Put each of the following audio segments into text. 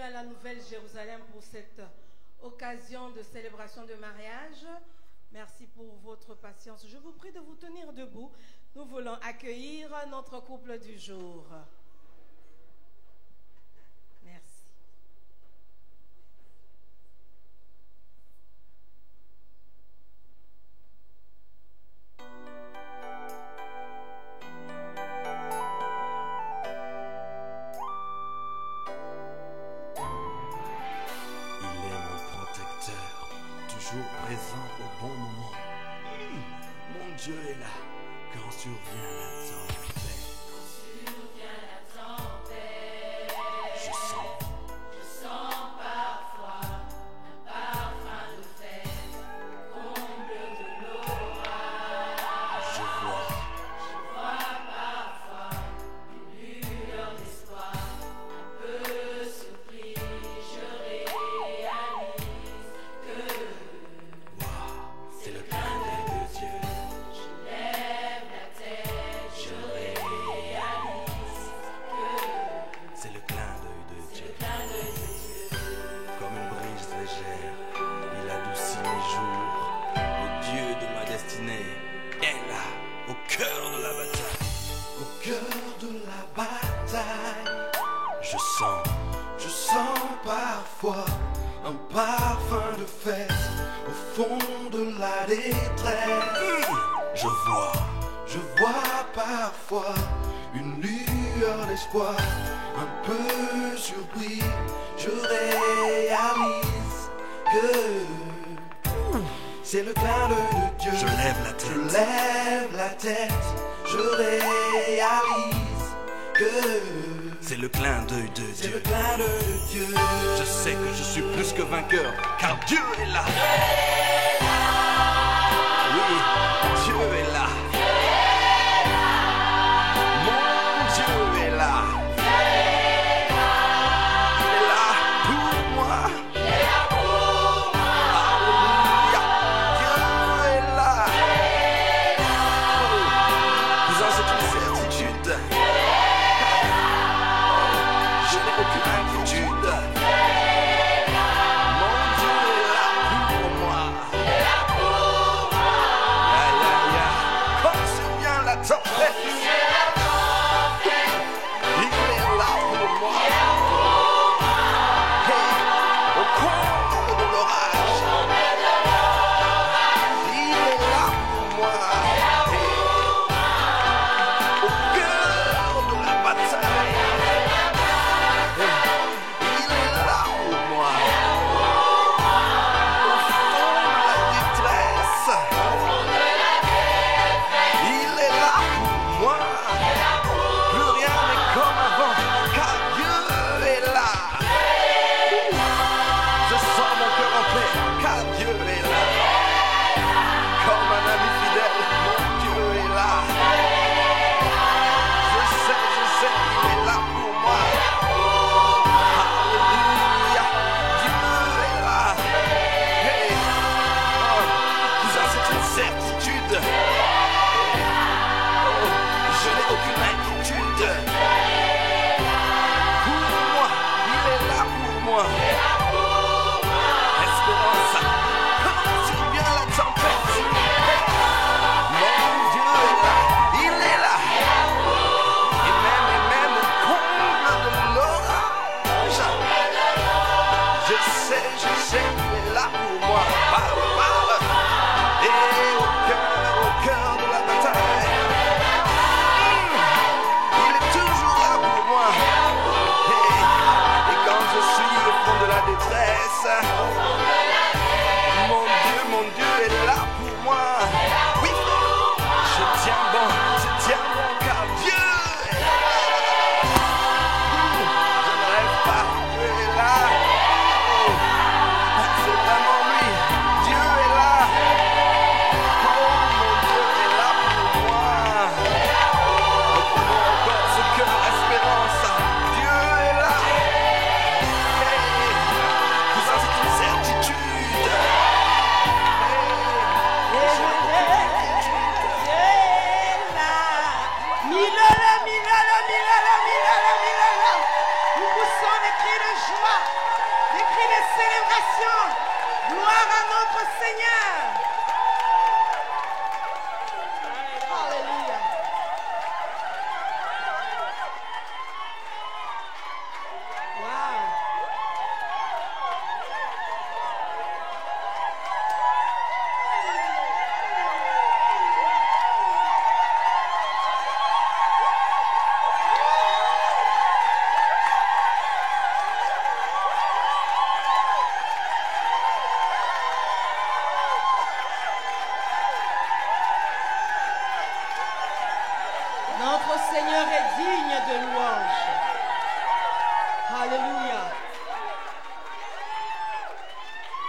à la Nouvelle Jérusalem pour cette occasion de célébration de mariage. Merci pour votre patience. Je vous prie de vous tenir debout. Nous voulons accueillir notre couple du jour. Merci. Toujours présent au bon moment. Mon Dieu est là quand survient la tempête. Quand survient la tempête, Je sens parfois un parfum de fête, comble de l'orage. Je vois Parfois une lueur d'espoir, un peu surpris, je réalise que c'est le clin d'œil de Dieu. je lève la tête, je réalise que C'est le clin d'œil de Dieu. plein de Dieu. Comme une brise légère, il adoucit mes jours. Le Dieu de ma destinée est là, au cœur de la bataille. Au cœur de la bataille. Je sens parfois un parfum de fête au fond de la détresse. Je vois parfois une lueur d'espoir, un peu surpris, je réalise que c'est le clin d'œil de Dieu. Je lève la tête, je réalise que c'est le clin d'œil de Dieu. Je sais que je suis plus que vainqueur, car Dieu est là. Oui, Dieu est là. Mon Dieu est là. Il est là pour moi. Alléluia. Dieu est là. Disons, c'est une certitude. Je n'ai aucune inquiétude. Mon Dieu est là pour moi. Quand survient la tempête, il est là pour moi. Hey, au comble de l'orage, il est là pour moi. Hey, au cœur de la bataille, il est là pour moi. Au fond de la détresse, il est là pour moi. Plus rien n'est comme avant, car Dieu est là. Je sens mon cœur en paix, car Dieu est là. Comme un ami fidèle, mon Dieu est là. Je sais, il est là pour moi. Alléluia, Dieu est là. Hey, oh, ça c'est une certitude. Je n'ai aucune inquiétude. Pour moi, il est là pour moi. Espérance, quand survient la tempête, mon Dieu est là, il est là. Et même au comble de l'orage, je sais, il est là pour moi. Parle. Et au cœur de la bataille, il est toujours là pour moi. Et quand je suis au fond de la détresse, mon Dieu est là pour moi. Oui, je tiens bon, car Dieu est là. Je ne rêve pas, Dieu est là. Oh, c'est vraiment lui, Dieu est là. Oh, mon Dieu est là pour moi. Reprenons encore ce cœur espérance. Dieu est là. Hey, tout ça c'est une certitude. Hey, je n'ai aucune inquiétude. Milala. Nous poussons des cris de joie. notre Seigneur. Alléluia. Wow. Notre Seigneur est digne de louange. Alléluia.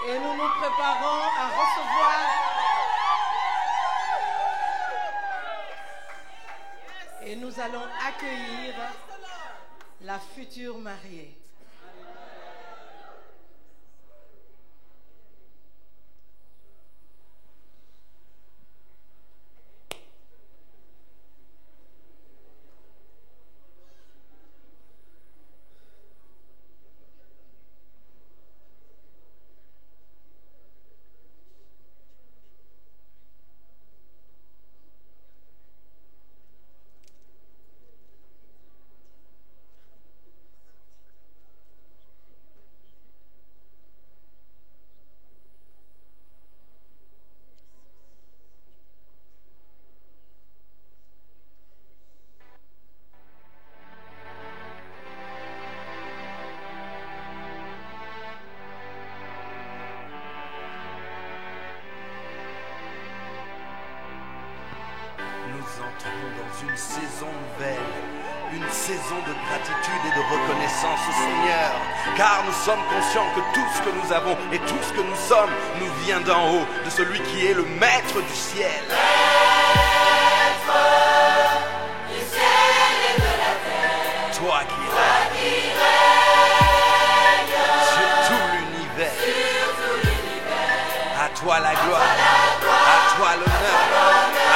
Et nous nous préparons à recevoir et nous allons accueillir la future mariée. Nous entrons dans une saison nouvelle, une saison de gratitude et de reconnaissance au Seigneur, car nous sommes conscients que tout ce que nous avons et tout ce que nous sommes nous vient d'en haut, de celui qui est le maître du ciel. Maître du ciel et de la terre, Toi qui règne sur tout l'univers, sur tout l'univers. à toi la gloire, à toi l'honneur,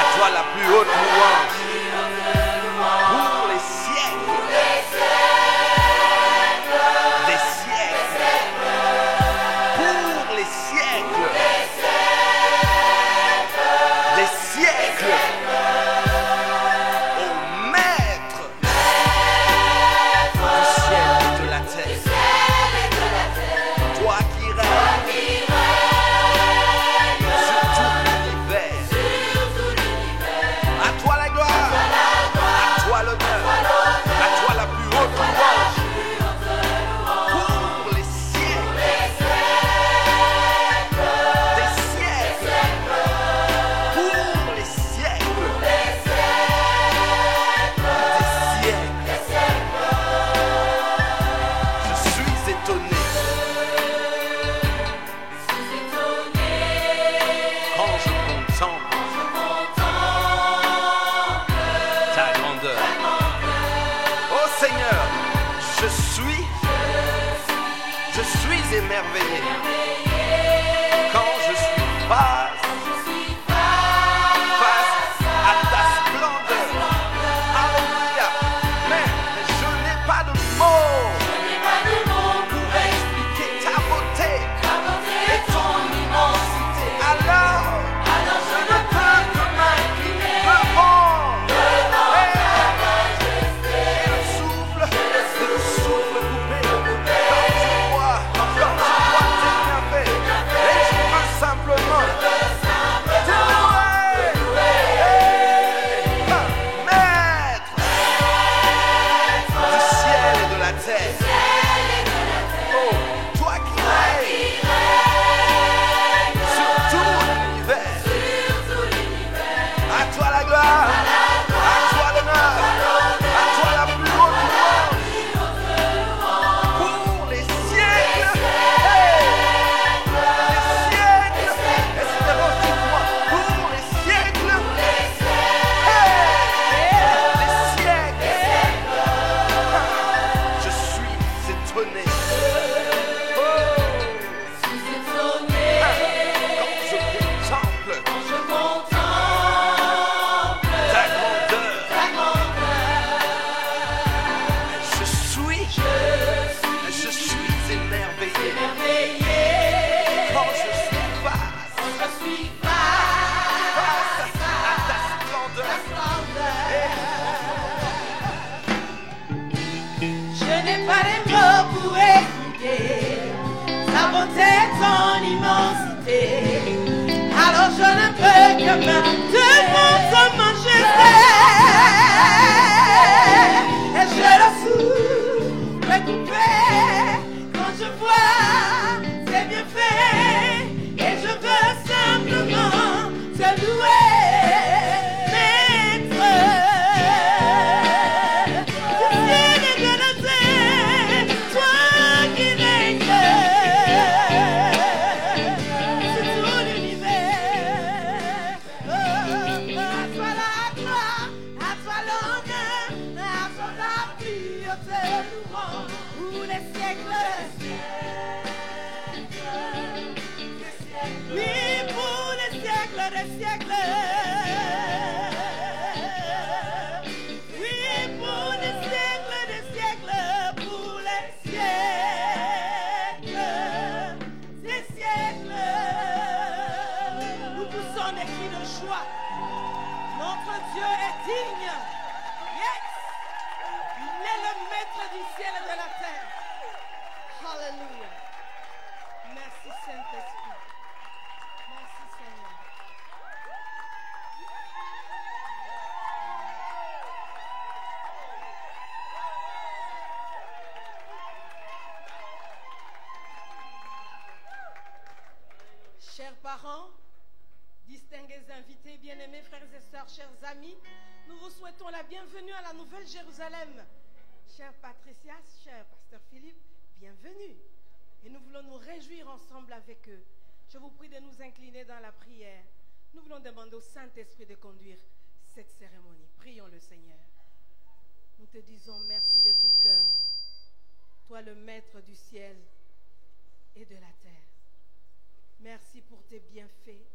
à toi la plus haute louange, pour les siècles, des siècles, pour les siècles, des siècles, au maître du ciel et de la terre, toi qui règnes sur tout l'univers. À toi la gloire, à toi l'honneur, à toi la plus haute louange, pour les siècles, des siècles, pour les siècles, des siècles. Je suis étonné quand je contemple ta grandeur. Oh Seigneur, je suis émerveillé quand je suis face à ta splendeur. Alléluia. Mais je n'ai pas de mots pour expliquer ta beauté et ton immensité. Alors, je ne peux que m'incliner devant et le souffle coupé. Quand je vois tes bienfaits, et je veux simplement main devant sa majesté. Et je la souffre coupée quand je vois ses bienfaits. Et je veux simplement te louer, maître du ciel et de la terre, toi qui règnes sur tout l'univers. À toi la gloire, à toi l'honneur, à toi la pureté, louange pour les siècles. Oui, pour les siècles des siècles. Oui, pour les siècles des siècles. Pour les siècles des siècles. Nous poussons des cris de joie. Notre Dieu est digne. Yes. Il est le maître du ciel et de la terre. Hallelujah. Merci Saint-Esprit. Merci Seigneur. Chers parents, distingués invités, bien-aimés frères et sœurs, chers amis, nous vous souhaitons la bienvenue à la Nouvelle Jérusalem. Chère Patricia, cher Pasteur Philippe, bienvenue. Et nous voulons nous réjouir ensemble avec eux. Je vous prie de nous incliner dans la prière. Nous voulons demander au Saint-Esprit de conduire cette cérémonie. Prions le Seigneur. Nous te disons merci de tout cœur. Toi le maître du ciel et de la terre. Merci pour tes bienfaits.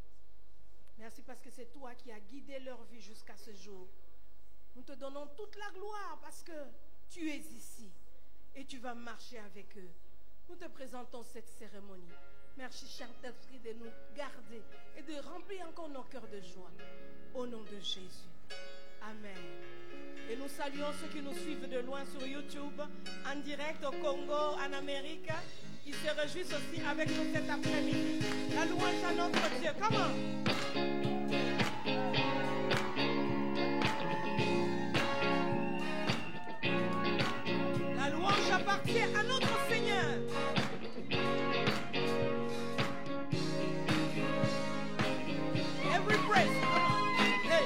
Merci parce que c'est toi qui as guidé leur vie jusqu'à ce jour. Nous te donnons toute la gloire parce que tu es ici et tu vas marcher avec eux. Nous te présentons cette cérémonie. Merci, Saint-Esprit, de nous garder et de remplir encore nos cœurs de joie. Au nom de Jésus. Amen. Et nous saluons ceux qui nous suivent de loin sur YouTube, en direct au Congo, en Amérique. Ils se réjouissent aussi avec nous cet après-midi. La louange à notre Dieu. Comment? La louange appartient à notre Seigneur. Every praise, come on. Hey.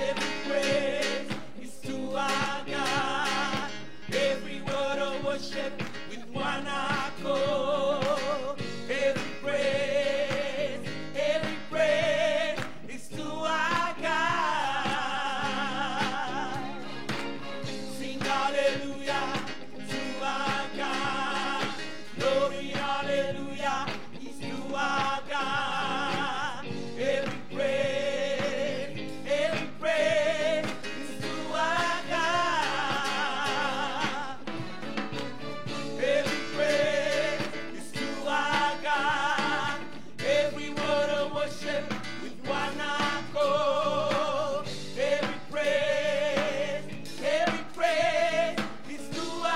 Every praise is to our God. Every word of worship with one accord. Every praise is to our God. Sing hallelujah to our God. Glory hallelujah is to our God. Every praise is to our God. Every praise is to our God. Every word of worship with one accord. Every praise is to our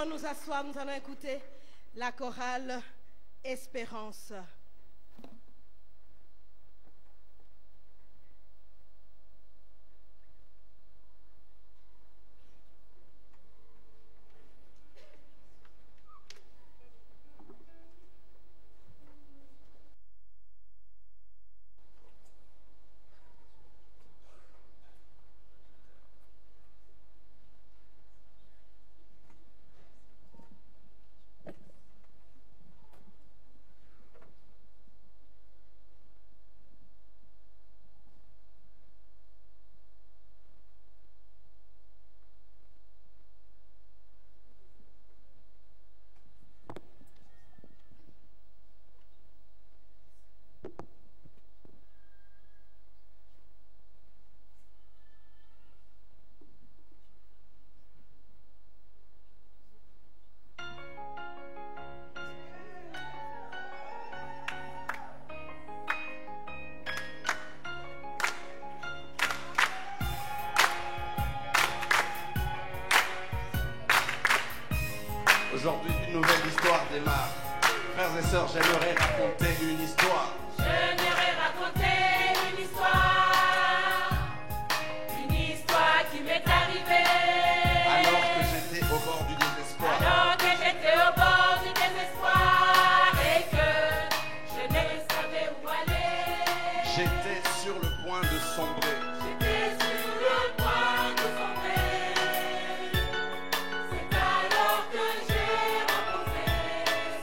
Nous asseoir, nous allons écouter la chorale Espérance. Aujourd'hui, une nouvelle histoire démarre. Frères et sœurs, j'aimerais raconter une histoire. J'aimerais raconter une histoire qui m'est arrivée. Alors que j'étais au bord du désespoir. Alors que j'étais au bord du désespoir et que je ne savais où aller. J'étais sur le point de sombrer. J'étais sur le point de sombrer. C'est alors que j'ai rencontré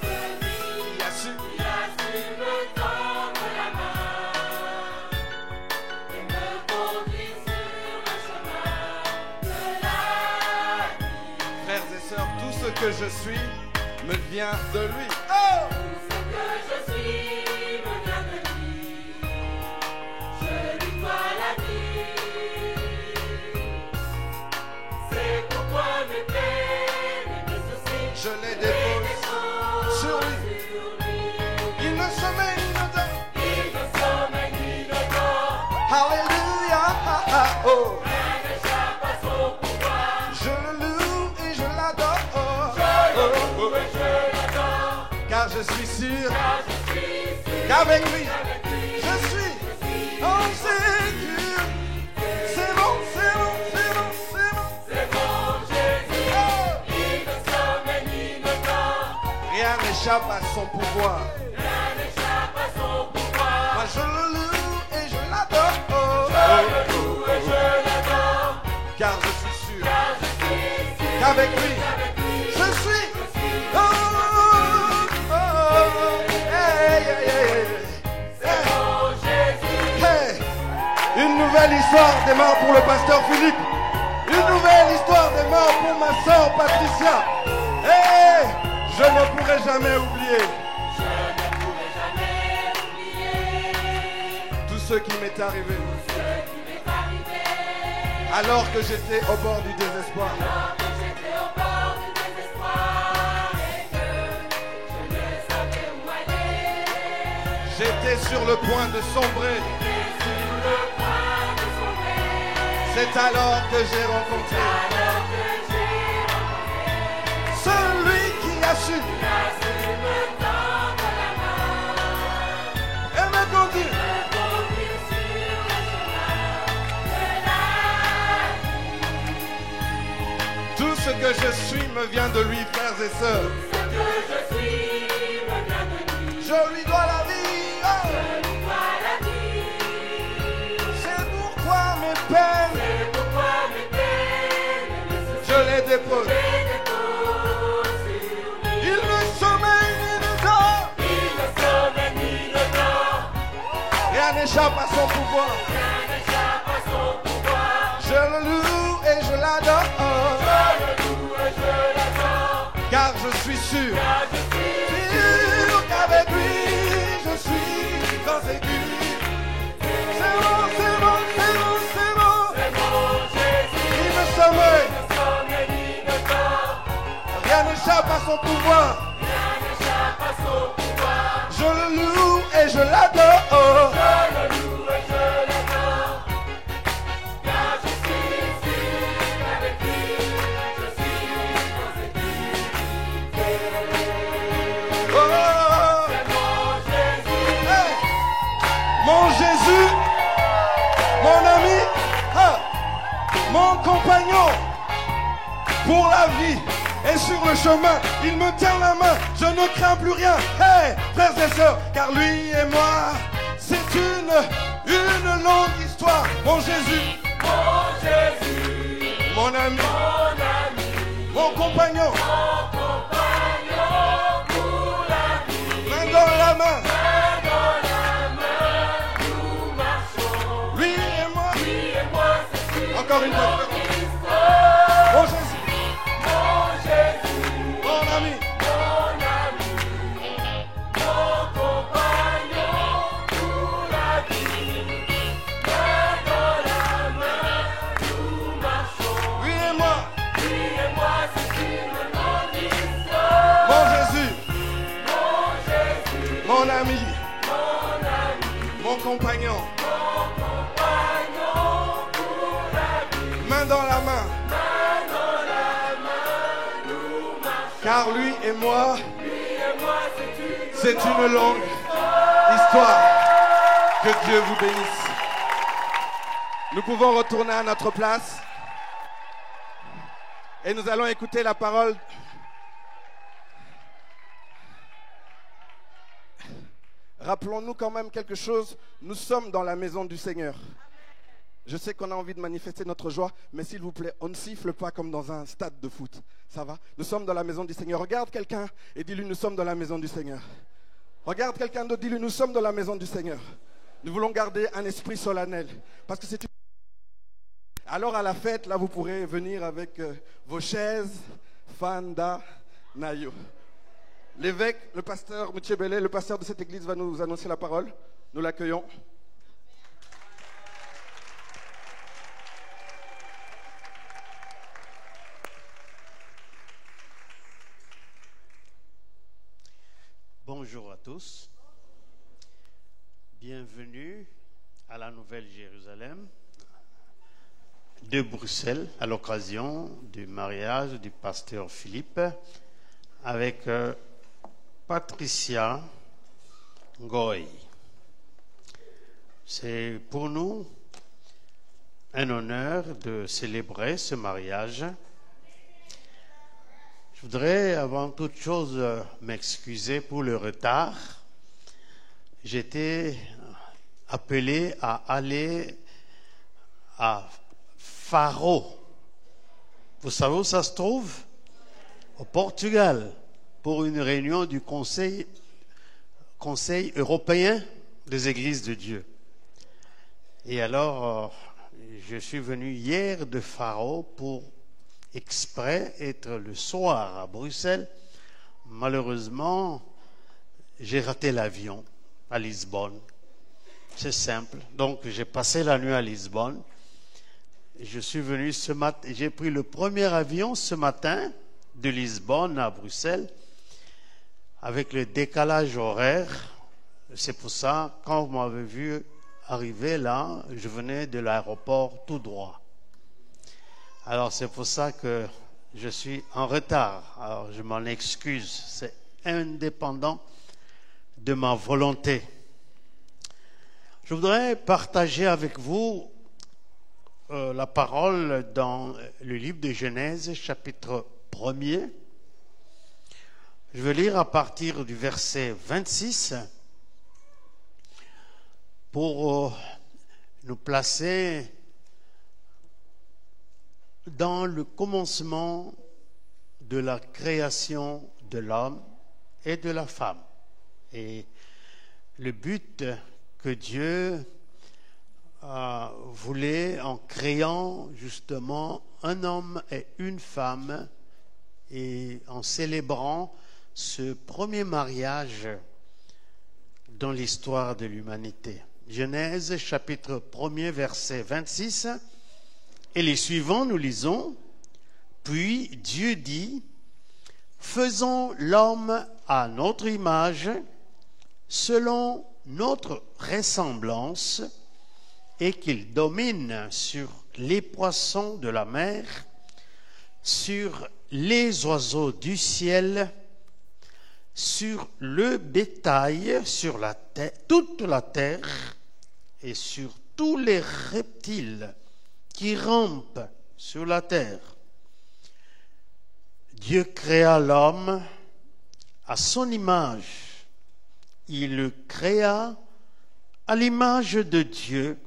celui Qui a su qui a su me tendre la main et me conduire sur le chemin de la vie. Frères et sœurs, tout ce que je suis me vient de lui. Oh! Tout ce que je suis me vient de lui. Je lui dois la vie. C'est pourquoi mes peines et mes soucis, Je les dépose sur lui. Il ne sommeille ni ne dort. Il ne sommeille ni ne dort. Alléluia. Oh. Rien n'échappe à son pouvoir. Je le loue et je l'adore. Oh. Et je l'adore. Car je suis sûr Car je suis sûr qu'avec lui, qu'avec lui, je suis en sécurité. C'est bon, c'est bon, c'est bon, c'est bon. c'est mon Jésus. Oh. Il ne sommeille ni ne dort. Rien n'échappe à son pouvoir. Rien n'échappe à son pouvoir. Moi je le loue et je l'adore. Oh. Je le loue et je l'adore. Car je suis sûr Car je suis sûr qu'avec lui, qu'avec lui, je suis. je suis Oh, oh, hey, hey, hey, hey. mon Jésus. Hey. Une nouvelle histoire démarre pour le pasteur Philippe. Une nouvelle histoire démarre pour ma soeur Patricia. Hey, je ne pourrai jamais oublier Je ne pourrai jamais oublier tout ce qui m'est arrivé ce qui m'est arrivé. alors que j'étais au bord du désespoir. Alors que j'étais au bord du désespoir et que je ne savais où aller. J'étais sur le point de sombrer. J'étais sur le point de sombrer. C'est alors que j'ai rencontré Alors que j'ai rencontré celui qui a su qui a su me tendre la main, et me conduire. me conduire sur le chemin de la vie. Tout ce que je suis me vient de lui, frères et sœurs. Ce que je suis me vient de lui. Je lui dois la vie. Oh. Je lui dois la vie. C'est pourquoi mes peines, C'est pourquoi mes peines et mes soucis, je les dépose. je les dépose sur lui. Il ne sommeille ni ne dort. Il ne sommeille ni ne dort. Rien n'échappe à son pouvoir. Rien n'échappe à son pouvoir. Je le loue et je l'adore. Je le loue et je l'adore. Car je suis sûr Car je suis sûr qu'avec lui, je suis en sécurité. C'est bon, c'est bon, c'est bon, c'est bon. c'est mon Jésus. Il ne sommeille. Il ne sommeille ni ne dort. Rien n'échappe à son pouvoir. Rien n'échappe à son pouvoir. Je le loue et je l'adore. Je le loue et je l'adore. Car je suis sûr qu'avec lui, je suis en sécurité. Oh. C'est mon Jésus. Hey. Mon Jésus, mon ami, ah, mon compagnon pour la vie et sur le chemin, il me tient la main, je ne crains plus rien. Hey, frères et sœurs, car lui et moi, c'est une longue histoire. Mon Jésus, Mon Jésus. mon ami, Mon ami. mon compagnon, Mon compagnon pour la vie. main dans la main, Main dans la main, nous marchons. lui et moi. Lui et moi, c'est sûr. Encore une fois, Notre histoire. mon Jésus, Mon Jésus. mon ami, Mon ami. Mon compagnon pour la vie. Main dans la main, nous marchons. lui et moi, Lui et moi, c'est une longue histoire. mon Jésus, Mon Jésus. mon ami, Mon ami. mon compagnon, Mon compagnon pour la vie. main dans la main, Main dans la main, nous marchons. car Car lui et moi, c'est c'est une longue histoire. Que Dieu vous bénisse. Nous pouvons retourner à notre place et nous allons écouter la parole. Rappelons-nous quand même quelque chose. Nous sommes dans la maison du Seigneur. Je sais qu'on a envie de manifester notre joie, mais s'il vous plaît, on ne siffle pas comme dans un stade de foot. Ça va? Nous sommes dans la maison du Seigneur. Regarde quelqu'un et dis-lui, nous sommes dans la maison du Seigneur. Regarde quelqu'un d'autre, dis-lui, nous sommes dans la maison du Seigneur. Nous voulons garder un esprit solennel. Parce que c'est une... Alors à la fête, là, vous pourrez venir avec vos chaises, Fanda, Nayo. L'évêque, le pasteur Mutchebele, le pasteur de cette église va nous annoncer la parole. Nous l'accueillons. Bonjour à tous. Bienvenue à la Nouvelle Jérusalem de Bruxelles à l'occasion du mariage du pasteur Philippe avec Patricia Ngoy. C'est pour nous un honneur de célébrer ce mariage. Je voudrais avant toute chose m'excuser pour le retard. J'étais appelé à aller à Faro. Vous savez où ça se trouve? Au Portugal, pour une réunion du Conseil européen des Églises de Dieu. Et alors, je suis venu hier de Faro pour exprès être le soir à Bruxelles. Malheureusement, j'ai raté l'avion à Lisbonne. C'est simple. Donc, j'ai passé la nuit à Lisbonne. Je suis venu ce matin. J'ai pris le premier avion ce matin de Lisbonne à Bruxelles avec le décalage horaire. C'est pour ça, quand vous m'avez vu arriver là, je venais de l'aéroport tout droit. Alors, c'est pour ça que je suis en retard. Alors, je m'en excuse. C'est indépendant de ma volonté. Je voudrais partager avec vous la parole dans le livre de Genèse, chapitre 1er. Je vais lire à partir du verset 26 pour nous placer dans le commencement de la création de l'homme et de la femme. Et le but que Dieu voulait en créant justement un homme et une femme et en célébrant ce premier mariage dans l'histoire de l'humanité. Genèse chapitre 1er verset 26 et les suivants nous lisons: Puis Dieu dit, faisons l'homme à notre image, selon notre ressemblance, et qu'il domine sur les poissons de la mer, sur les oiseaux du ciel, sur le bétail, sur la terre, toute la terre, et sur tous les reptiles qui rampent sur la terre. Dieu créa l'homme à son image. Il le créa à l'image de Dieu.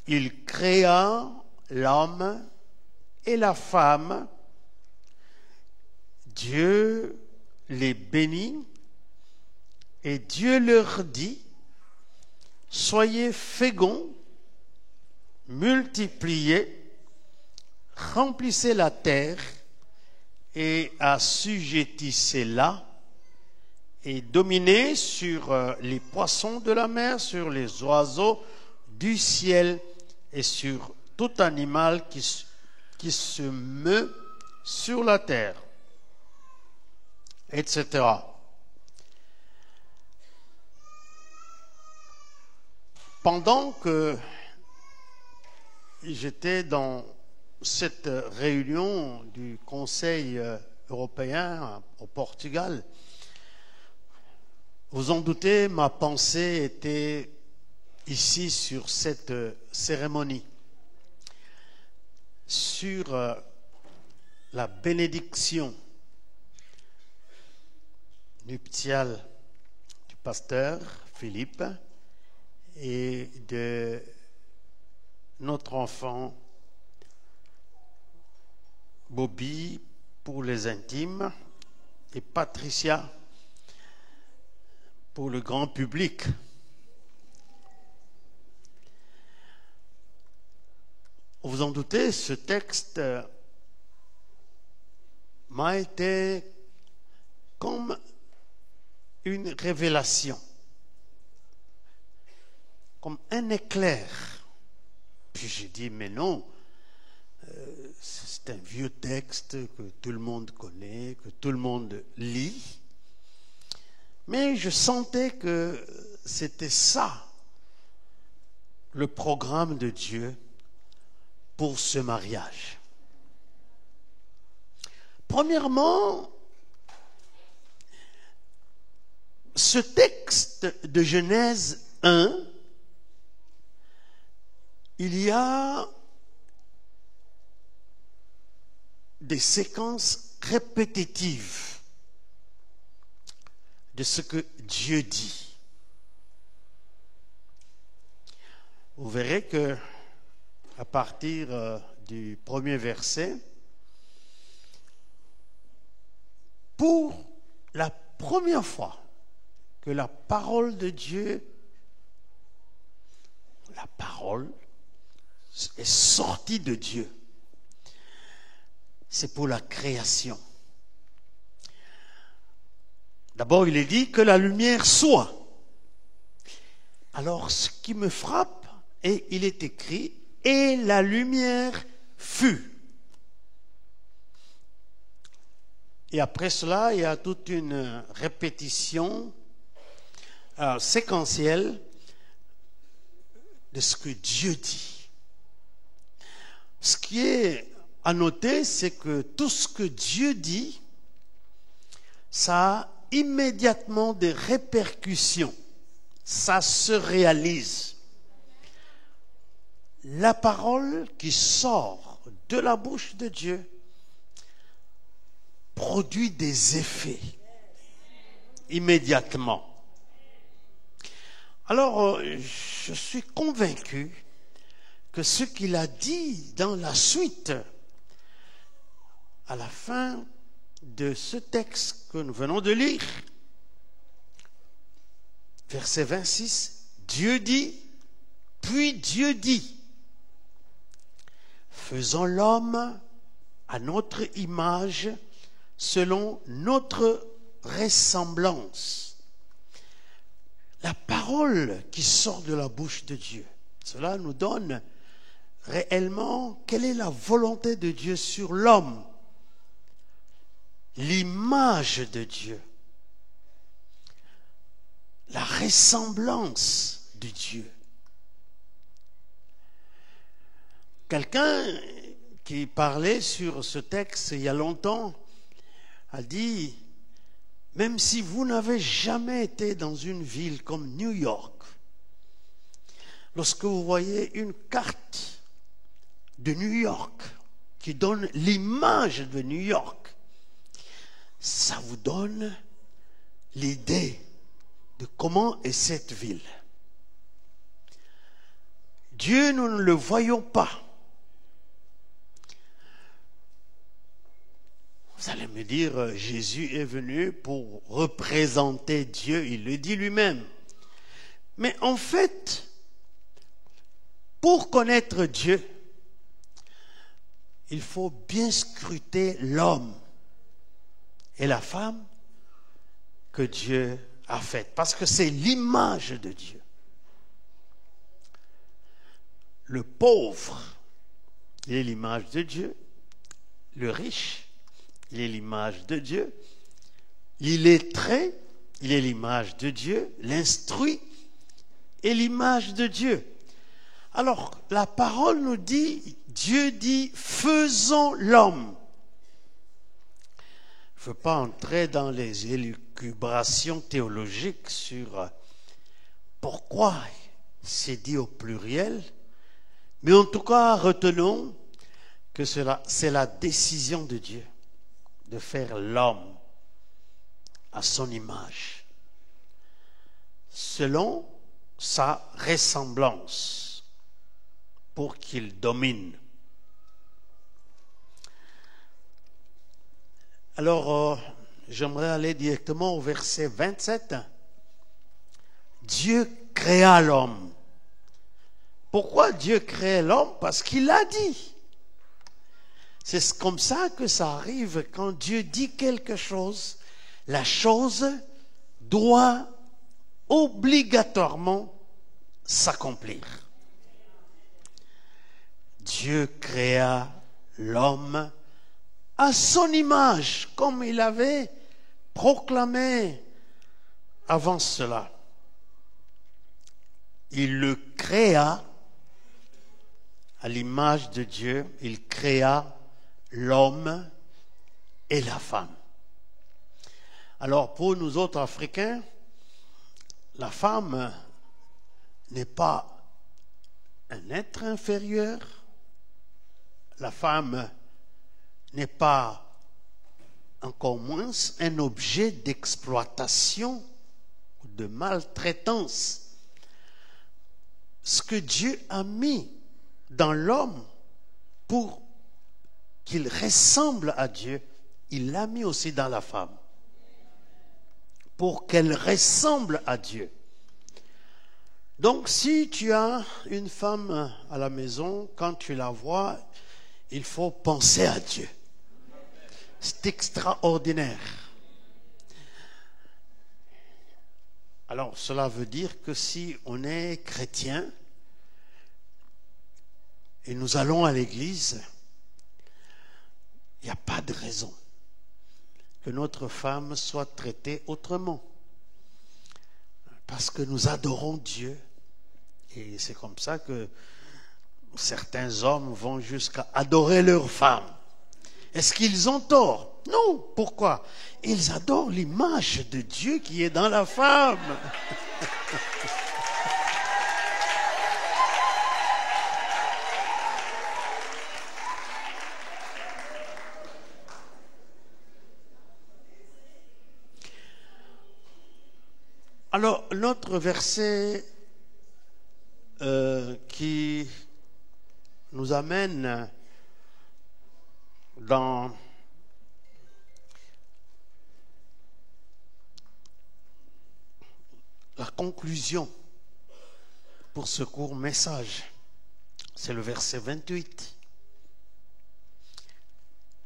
Il créa l'homme et la femme. Dieu les bénit et Dieu leur dit: soyez féconds, multipliez, remplissez la terre et assujettissez-la et dominez sur les poissons de la mer, sur les oiseaux du ciel et sur tout animal qui se meut sur la terre, etc. Pendant que j'étais dans cette réunion du Conseil européen, au Portugal. Vous en doutez, ma pensée était ici sur cette cérémonie, sur la bénédiction nuptiale du pasteur Philippe et de notre enfant Bobby pour les intimes et Patricia pour le grand public. Vous en doutez, ce texte m'a été comme une révélation, comme un éclair. Puis j'ai dit, mais non, c'est un vieux texte que tout le monde connaît, que tout le monde lit. Mais je sentais que c'était ça, le programme de Dieu pour ce mariage. Premièrement, ce texte de Genèse 1, il y a des séquences répétitives de ce que Dieu dit. Vous verrez que à partir du premier verset, pour la première fois que la parole de Dieu, la parole est sortie de Dieu, c'est pour la création. D'abord, il est dit que la lumière soit. Alors, ce qui me frappe, et il est écrit, et la lumière fut. Et après cela, il y a toute une répétition séquentielle de ce que Dieu dit. Ce qui est à noter, c'est que tout ce que Dieu dit, ça a immédiatement des répercussions. Ça se réalise. La parole qui sort de la bouche de Dieu produit des effets immédiatement. Alors, je suis convaincu que ce qu'il a dit dans la suite, à la fin de ce texte que nous venons de lire, verset 26, Dieu dit, puis Dieu dit, faisons l'homme à notre image, selon notre ressemblance. La parole qui sort de la bouche de Dieu, cela nous donne réellement quelle est la volonté de Dieu sur l'homme, l'image de Dieu, la ressemblance de Dieu. Quelqu'un qui parlait sur ce texte il y a longtemps a dit, même si vous n'avez jamais été dans une ville comme New York, lorsque vous voyez une carte de New York qui donne l'image de New York, ça vous donne l'idée de comment est cette ville. Dieu, nous ne le voyons pas. Vous allez me dire, Jésus est venu pour représenter Dieu, il le dit lui-même. Mais en fait, pour connaître Dieu, il faut bien scruter l'homme et la femme que Dieu a faite, parce que c'est l'image de Dieu. Le pauvre, il est l'image de Dieu. Le riche, il est l'image de Dieu. L'illettré, il est l'image de Dieu. L'instruit est l'image de Dieu. Alors, la parole nous dit, Dieu dit, faisons l'homme. ne veux pas entrer dans les élucubrations théologiques sur pourquoi c'est dit au pluriel, mais en tout cas, retenons que c'est la décision de Dieu de faire l'homme à son image, selon sa ressemblance, pour qu'il domine. Alors, j'aimerais aller directement au verset 27. Dieu créa l'homme. Pourquoi Dieu crée l'homme? Parce qu'il l'a dit. C'est comme ça que ça arrive. Quand Dieu dit quelque chose, la chose doit obligatoirement s'accomplir. Dieu créa l'homme à son image, comme il avait proclamé avant cela. Il le créa à l'image de Dieu, il créa l'homme et la femme. Alors pour nous autres Africains, la femme n'est pas un être inférieur, la femme n'est pas encore moins un objet d'exploitation ou de maltraitance. Ce que Dieu a mis dans l'homme pour qu'il ressemble à Dieu, il l'a mis aussi dans la femme, pour qu'elle ressemble à Dieu. Donc si tu as une femme à la maison, quand tu la vois, il faut penser à Dieu. C'est extraordinaire. Alors cela veut dire que si on est chrétien et nous allons à l'église, il n'y a pas de raison que notre femme soit traitée autrement. Parce que nous adorons Dieu. Et c'est comme ça que certains hommes vont jusqu'à adorer leur femme. Est-ce qu'ils ont tort? Non. Pourquoi? Ils adorent l'image de Dieu qui est dans la femme. Alors, notre verset qui nous amène dans la conclusion pour ce court message, c'est le verset 28.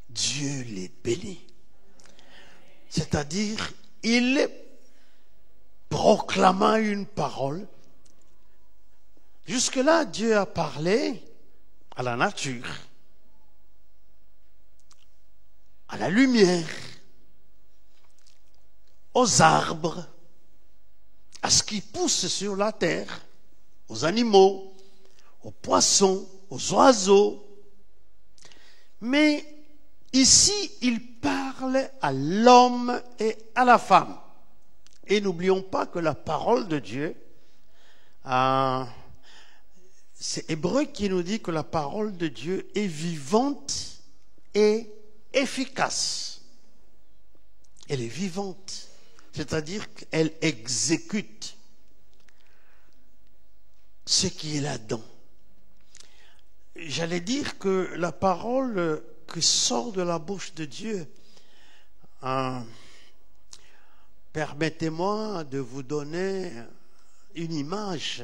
Dieu les bénit. C'est-à-dire, il proclama une parole. Jusque-là, Dieu a parlé à la nature, à la lumière, aux arbres, à ce qui pousse sur la terre, aux animaux, aux poissons, aux oiseaux. Mais ici, il parle à l'homme et à la femme. Et n'oublions pas que la parole de Dieu, c'est Hébreu qui nous dit que la parole de Dieu est vivante et efficace. Elle est vivante, c'est-à-dire qu'elle exécute ce qui est là-dedans. J'allais dire que la parole qui sort de la bouche de Dieu, permettez-moi de vous donner une image.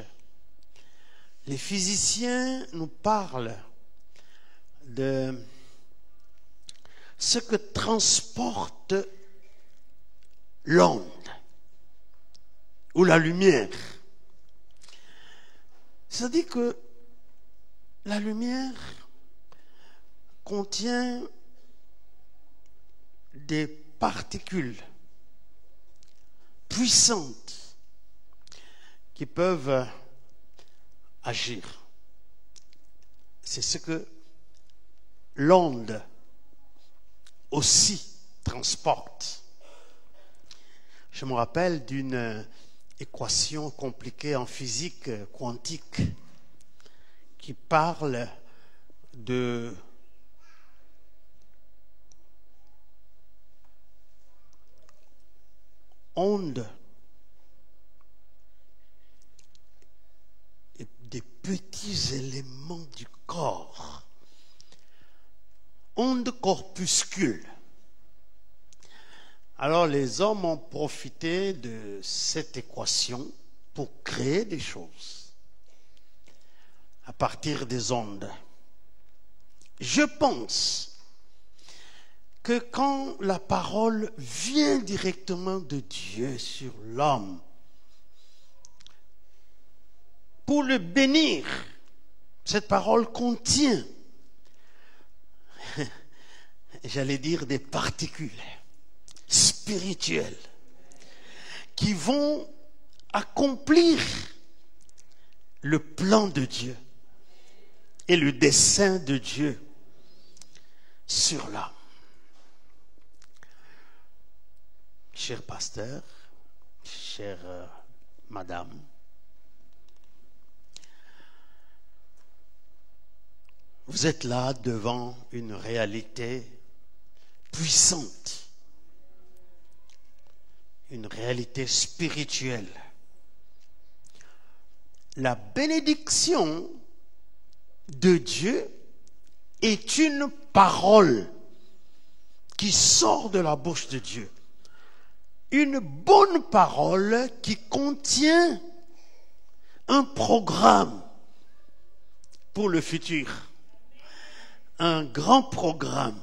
Les physiciens nous parlent de ce que transporte l'onde ou la lumière. C'est-à-dire que la lumière contient des particules puissantes qui peuvent agir. C'est ce que l'onde aussi transporte. Je me rappelle d'une équation compliquée en physique quantique qui parle de ondes et des petits éléments du corps, ondes corpuscules. Alors les hommes ont profité de cette équation pour créer des choses à partir des ondes. Je pense que quand la parole vient directement de Dieu sur l'homme, pour le bénir, cette parole contient, j'allais dire, des particules spirituelles qui vont accomplir le plan de Dieu et le dessein de Dieu sur l'homme. Cher pasteur, chère madame, vous êtes là devant une réalité puissante, une réalité spirituelle. La bénédiction de Dieu est une parole qui sort de la bouche de Dieu. Une bonne parole qui contient un programme pour le futur. Un grand programme.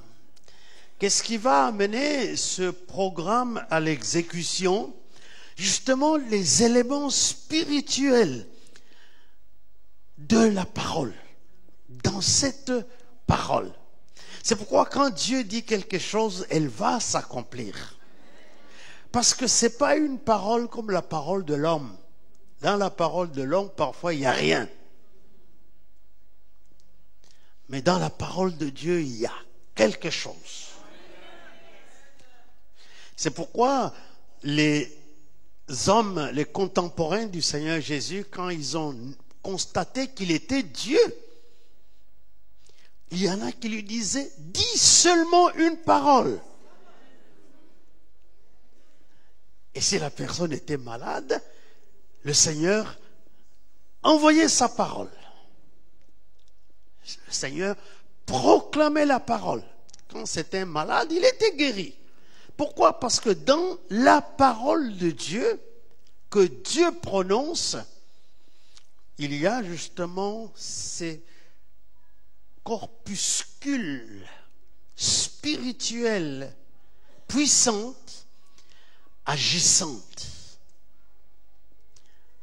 Qu'est-ce qui va amener ce programme à l'exécution? Justement, les éléments spirituels de la parole. Dans cette parole. C'est pourquoi quand Dieu dit quelque chose, elle va s'accomplir. Parce que ce n'est pas une parole comme la parole de l'homme. Dans la parole de l'homme, parfois, il n'y a rien. Mais dans la parole de Dieu, il y a quelque chose. C'est pourquoi les hommes, les contemporains du Seigneur Jésus, quand ils ont constaté qu'il était Dieu, il y en a qui lui disaient, dis seulement une parole. Et si la personne était malade, le Seigneur envoyait sa parole. Le Seigneur proclamait la parole. Quand c'était malade, il était guéri. Pourquoi? Parce que dans la parole de Dieu, que Dieu prononce, il y a justement ces corpuscules spirituelles puissantes, agissantes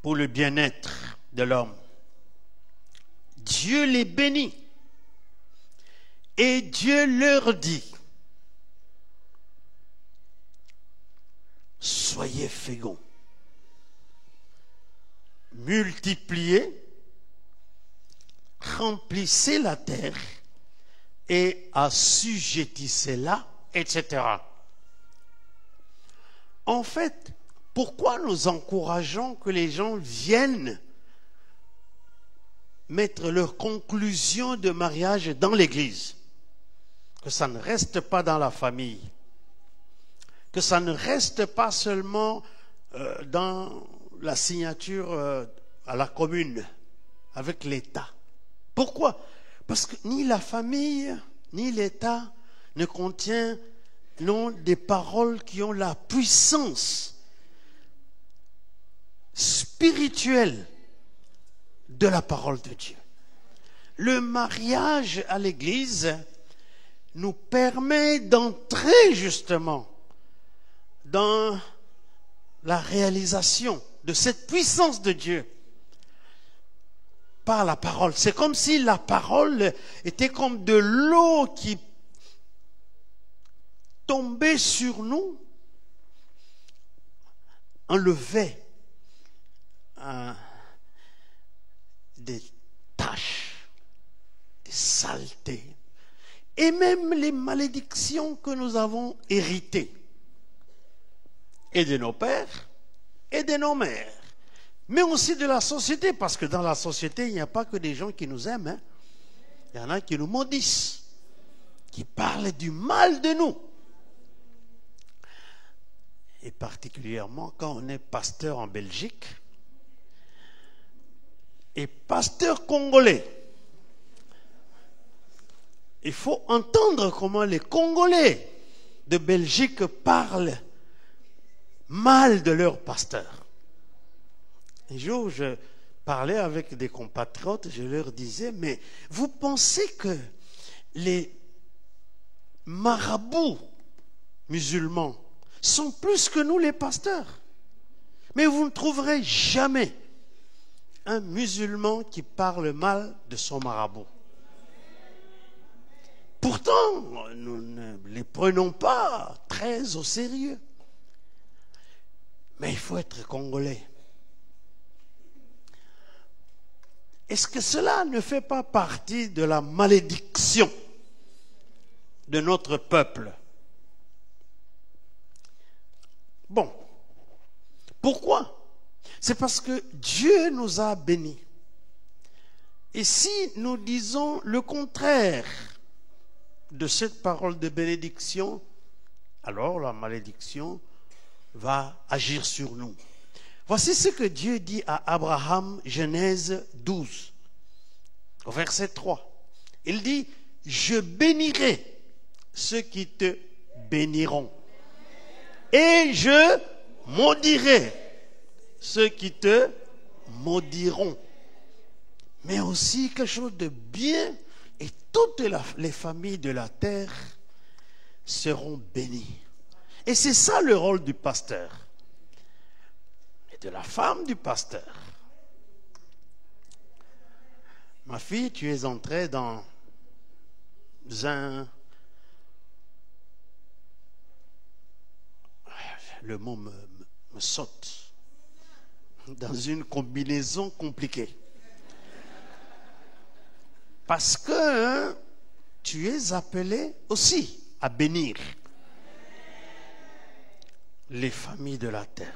pour le bien-être de l'homme. Dieu les bénit et Dieu leur dit, soyez féconds, multipliez, remplissez la terre et assujettissez-la, etc. En fait, pourquoi nous encourageons que les gens viennent mettre leurs conclusions de mariage dans l'église? Que ça ne reste pas dans la famille. Que ça ne reste pas seulement dans la signature à la commune, avec l'État. Pourquoi? Parce que ni la famille, ni l'État ne contient des paroles qui ont la puissance spirituelle de la parole de Dieu. Le mariage à l'église nous permet d'entrer justement dans la réalisation de cette puissance de Dieu par la parole. C'est comme si la parole était comme de l'eau qui tombait sur nous, enlevait des taches, des saletés, et et même les malédictions que nous avons héritées, et de nos pères, et de nos mères, mais aussi de la société, parce que dans la société, il n'y a pas que des gens qui nous aiment, hein. Il y en a qui nous maudissent, qui parlent du mal de nous. Et particulièrement quand on est pasteur en Belgique et pasteur congolais. Il faut entendre comment les Congolais de Belgique parlent mal de leur pasteur. Un jour, je parlais avec des compatriotes, je leur disais, mais vous pensez que les marabouts musulmans sont plus que nous les pasteurs? Mais vous ne trouverez jamais un musulman qui parle mal de son marabout. Pourtant, nous ne les prenons pas très au sérieux. Mais il faut être congolais. Est-ce que cela ne fait pas partie de la malédiction de notre peuple? Bon, pourquoi? C'est parce que Dieu nous a bénis. Et si nous disons le contraire de cette parole de bénédiction, alors la malédiction va agir sur nous. Voici ce que Dieu dit à Abraham, Genèse 12, au verset 3. Il dit, je bénirai ceux qui te béniront. Et je maudirai ceux qui te maudiront. Mais aussi quelque chose de bien, et toutes les familles de la terre seront bénies. Et c'est ça le rôle du pasteur et de la femme du pasteur. Ma fille, tu es entrée dans un... Le mot me saute. Dans une combinaison compliquée. Parce que tu es appelé aussi à bénir les familles de la terre.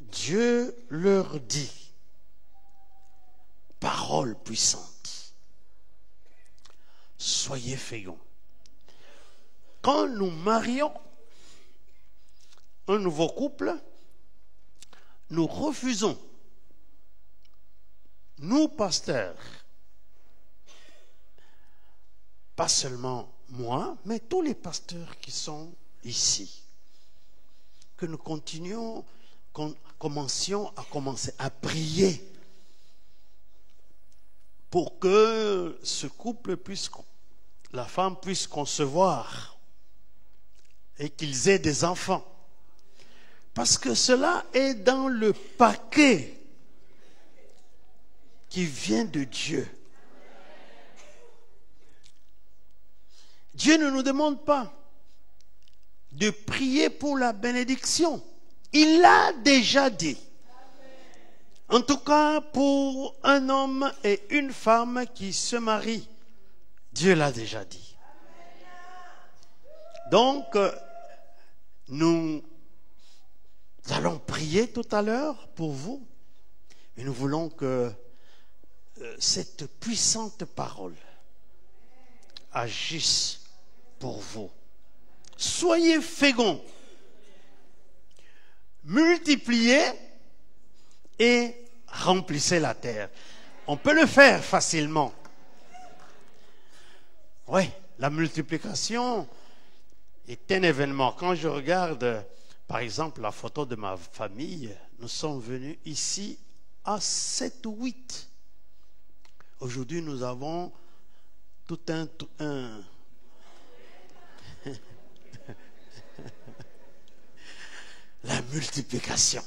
Dieu leur dit, parole puissante, soyez féconds. Quand nous marions un nouveau couple, nous refusons, nous pasteurs, pas seulement moi, mais tous les pasteurs qui sont ici, que nous commencions à prier pour que ce couple puisse, la femme puisse concevoir et qu'ils aient des enfants. Parce que cela est dans le paquet qui vient de Dieu. Dieu ne nous demande pas de prier pour la bénédiction. Il l'a déjà dit. En tout cas, pour un homme et une femme qui se marient, Dieu l'a déjà dit. Donc, nous allons prier tout à l'heure pour vous. Et nous voulons que cette puissante parole agisse pour vous. Soyez féconds, multipliez et remplissez la terre. On peut le faire facilement. Oui, la multiplication est un événement. Quand je regarde, par exemple, la photo de ma famille, nous sommes venus ici à 7 ou 8. Aujourd'hui, nous avons tout un la multiplication.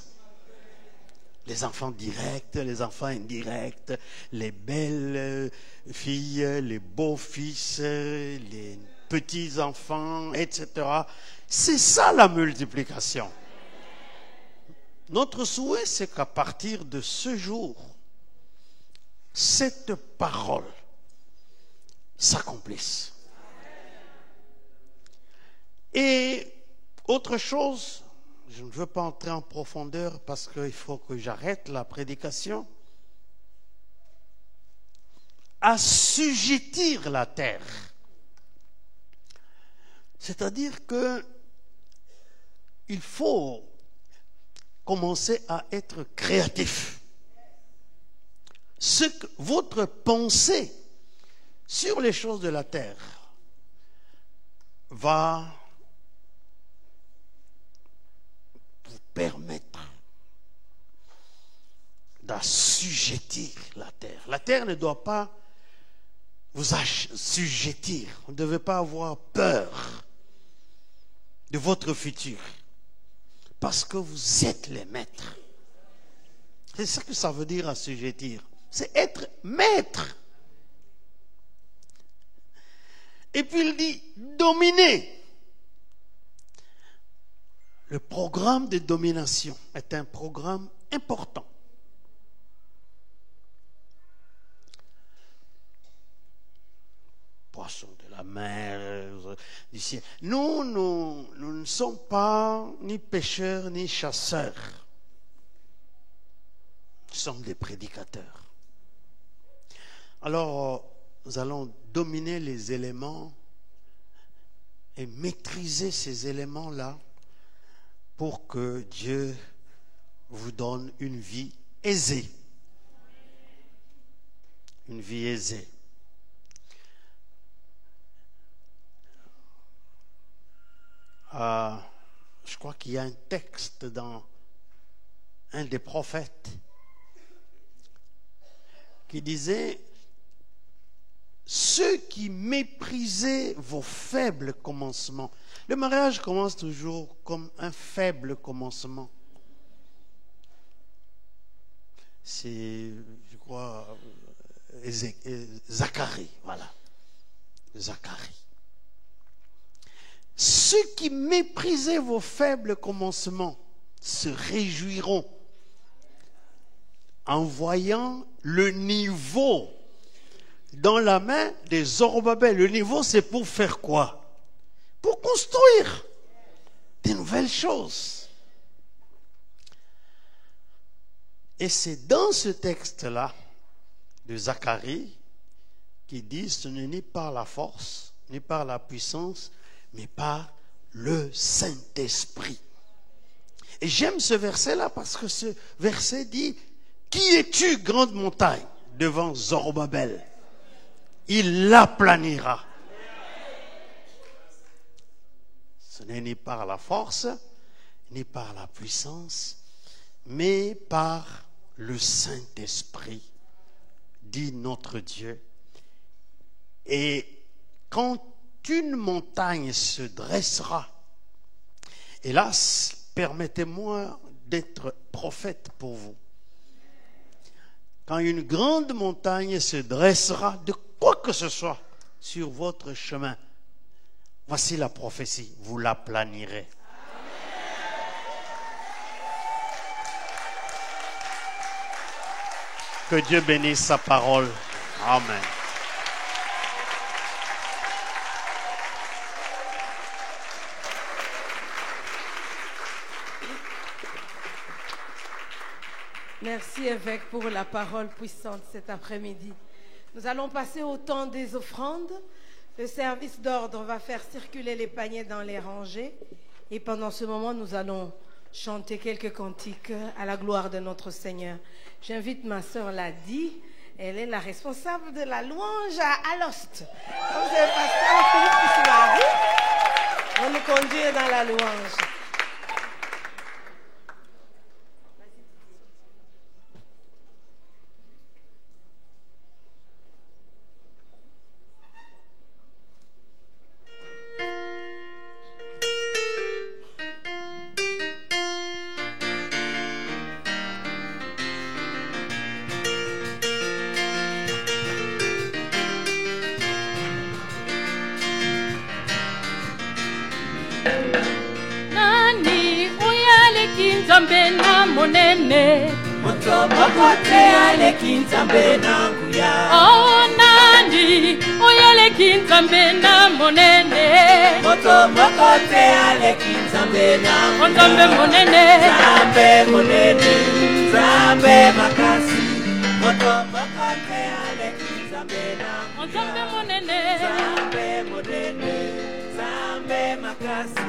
Les enfants directs, les enfants indirects, les belles filles, les beaux fils, les petits enfants, etc. C'est ça la multiplication. Notre souhait, c'est qu'à partir de ce jour, cette parole s'accomplisse. Et autre chose, je ne veux pas entrer en profondeur parce qu'il faut que j'arrête la prédication. Assujettir la terre. C'est-à-dire que il faut commencer à être créatif. Votre pensée sur les choses de la terre va vous permettre d'assujettir la terre. La terre ne doit pas vous assujettir. Vous ne devez pas avoir peur de votre futur. Parce que vous êtes les maîtres. C'est ça que ça veut dire assujettir. C'est être maître. Et puis il dit dominer. Le programme de domination est un programme important. Poissons de la mer, du ciel. Nous ne sommes pas ni pêcheurs ni chasseurs. Nous sommes des prédicateurs. Alors, nous allons dominer les éléments et maîtriser ces éléments-là pour que Dieu vous donne une vie aisée. Une vie aisée. Je crois qu'il y a un texte dans un des prophètes qui disait: ceux qui méprisaient vos faibles commencements. Le mariage commence toujours comme un faible commencement. C'est, je crois, Zacharie, voilà. Zacharie. Ceux qui méprisaient vos faibles commencements se réjouiront en voyant le niveau dans la main des Zorobabel. Le niveau, c'est pour faire quoi? Pour construire des nouvelles choses. Et c'est dans ce texte-là de Zacharie qui dit: ce n'est ni par la force, ni par la puissance, mais par le Saint-Esprit. Et j'aime ce verset-là parce que ce verset dit: qui es-tu, grande montagne, devant Zorobabel? Il l'aplanira. Ce n'est ni par la force, ni par la puissance, mais par le Saint-Esprit, dit notre Dieu. Et quand une montagne se dressera, hélas, permettez-moi d'être prophète pour vous. Quand une grande montagne se dressera de quoi que ce soit sur votre chemin, voici la prophétie, vous l'aplanirez. Que Dieu bénisse sa parole. Amen. Merci évêque pour la parole puissante cet après-midi. Nous allons passer au temps des offrandes. Le service d'ordre va faire circuler les paniers dans les rangées. Et pendant ce moment, nous allons chanter quelques cantiques à la gloire de notre Seigneur. J'invite ma sœur Ladi. Elle est la responsable de la louange à Alost. Comme c'est le pasteur Philippe Marie, on nous conduit dans la louange. Nani uyale kinzambe na monene moto moko te aleki nzambe na nguya. Oh nani oyo aleki nzambe na monene. Moto moko te aleki nzambe na nguya. Nzambe monene. Nzambe monene. Nzambe makasi. Moto moko te aleki nzambe na nguya. Nzambe monene. Nzambe monene. Nzambe makasi.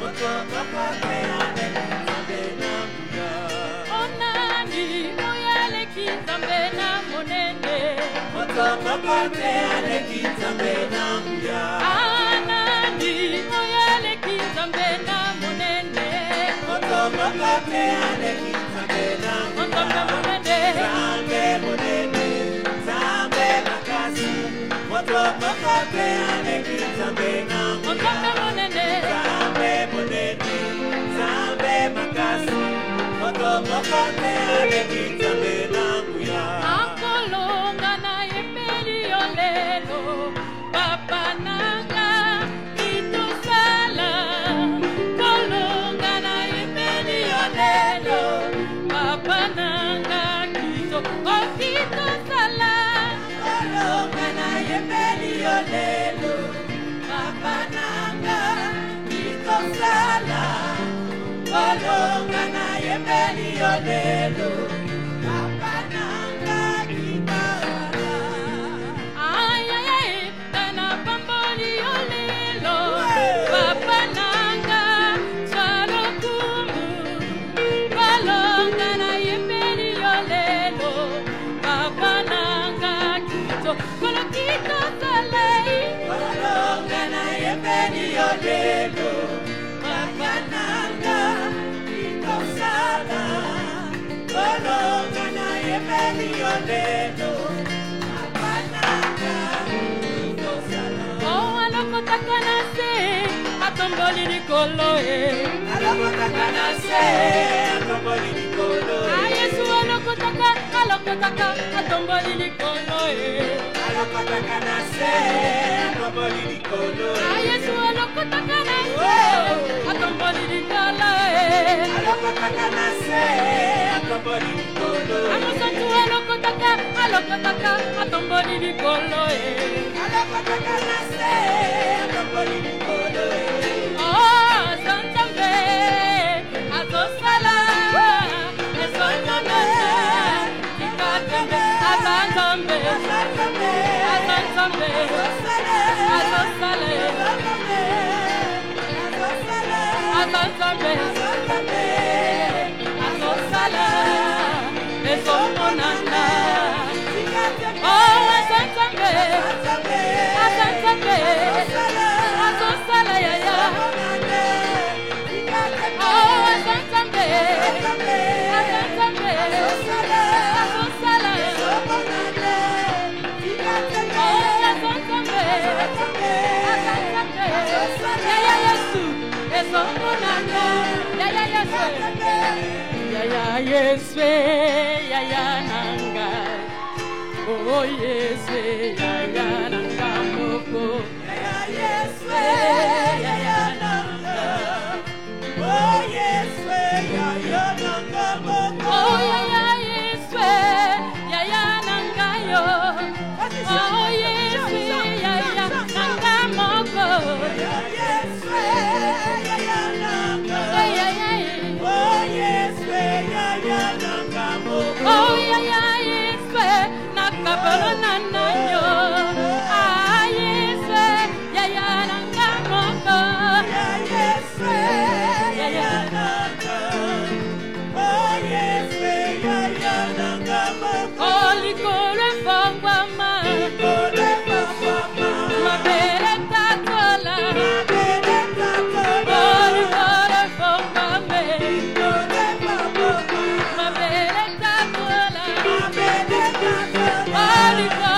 Moto moko te aleki nzambe na nguya. Oh nani oyo aleki nzambe na monene. Moto moko te aleki nzambe na nguya. Ah nani oyo aleki nzambe na monene. Moto moko te aleki nzambe na nguya. Nzambe monene. Nzambe monene. Nzambe makasi. Moto moko te aleki nzambe na nguya. Nzambe monene. Nzambe monene. Nzambe makasi. Moto moko te aleki nzambe na nguya. Akolonga na yembeli yo lelo. Papa nanga kitosala. Kolonga na yembeli yo lelo. Papa nanga kitosala. Kolonga na yembeli yo lelo. Papa nanga kitosala. Kolonga na yembeli yo lelo. Papa nanga kitosala. Ay ay ay, tana pamboli yo lelo. Papa nanga swalo kumu. Kolonga na yembeli yo lelo. Papa nanga kitosala. Kolonga na yembeli yo lelo. Papa nanga kitosala. Kolonga na yembeli yo lelo. Papa nanga kitosala. Oh, alokotaka na se, atomboli likolo Alokotaka na se, atomboli likolo Ah, Yesu alokotaka, atomboli likolo Alokotaka na se, atomboli likolo Ah, Yesu alokotaka na se, atomboli likolo Alokotaka na se, atomboli likolo Amosantu alokotaka, atomboli likolo Alokotaka na se, atomboli likolo Oh, Santambe, Azosala, Esontambe, Kikatambe, Azantambe, Azantambe, Azosale, Azantambe, Azosala, Esomonana. Oh, Azantambe, Azantambe, Azosala, Yaya. Oh, Azantambe, Azantambe, Azosala. Oh, Azantambe, Azantambe, Yaya Yesu, Esomonana. Yaya Yesu, Yaya Yesu, Yaya Nanga. Oh, Yesu, Yaya Nanga Moko. Yaya Yesu, Yaya Nanga. Oh, Yesu, Yaya Nanga Moko. Oh, Yaya Yesu, Yaya Nanga yo. Oh, Yesu, Yaya Nanga Moko. Yaya Yesu, Yaya Nanga. Oh, Yaya Oh, Yesu, Yaya Nanga Moko. Oh, Yaya Yesu, nakabalo na nanyo. Ah, Yesu, Yaya Nanga Moko. Yaya Yesu, Yaya Nanga. Oh, Yesu, Yaya Nanga Moko. Oh, likolo fangwama. Kole Papa, Mabere takola. Mabele Papa, Oh, likolo fangwame. Kole Papa, Mabere takola. Mabele Papa, Oh, likolo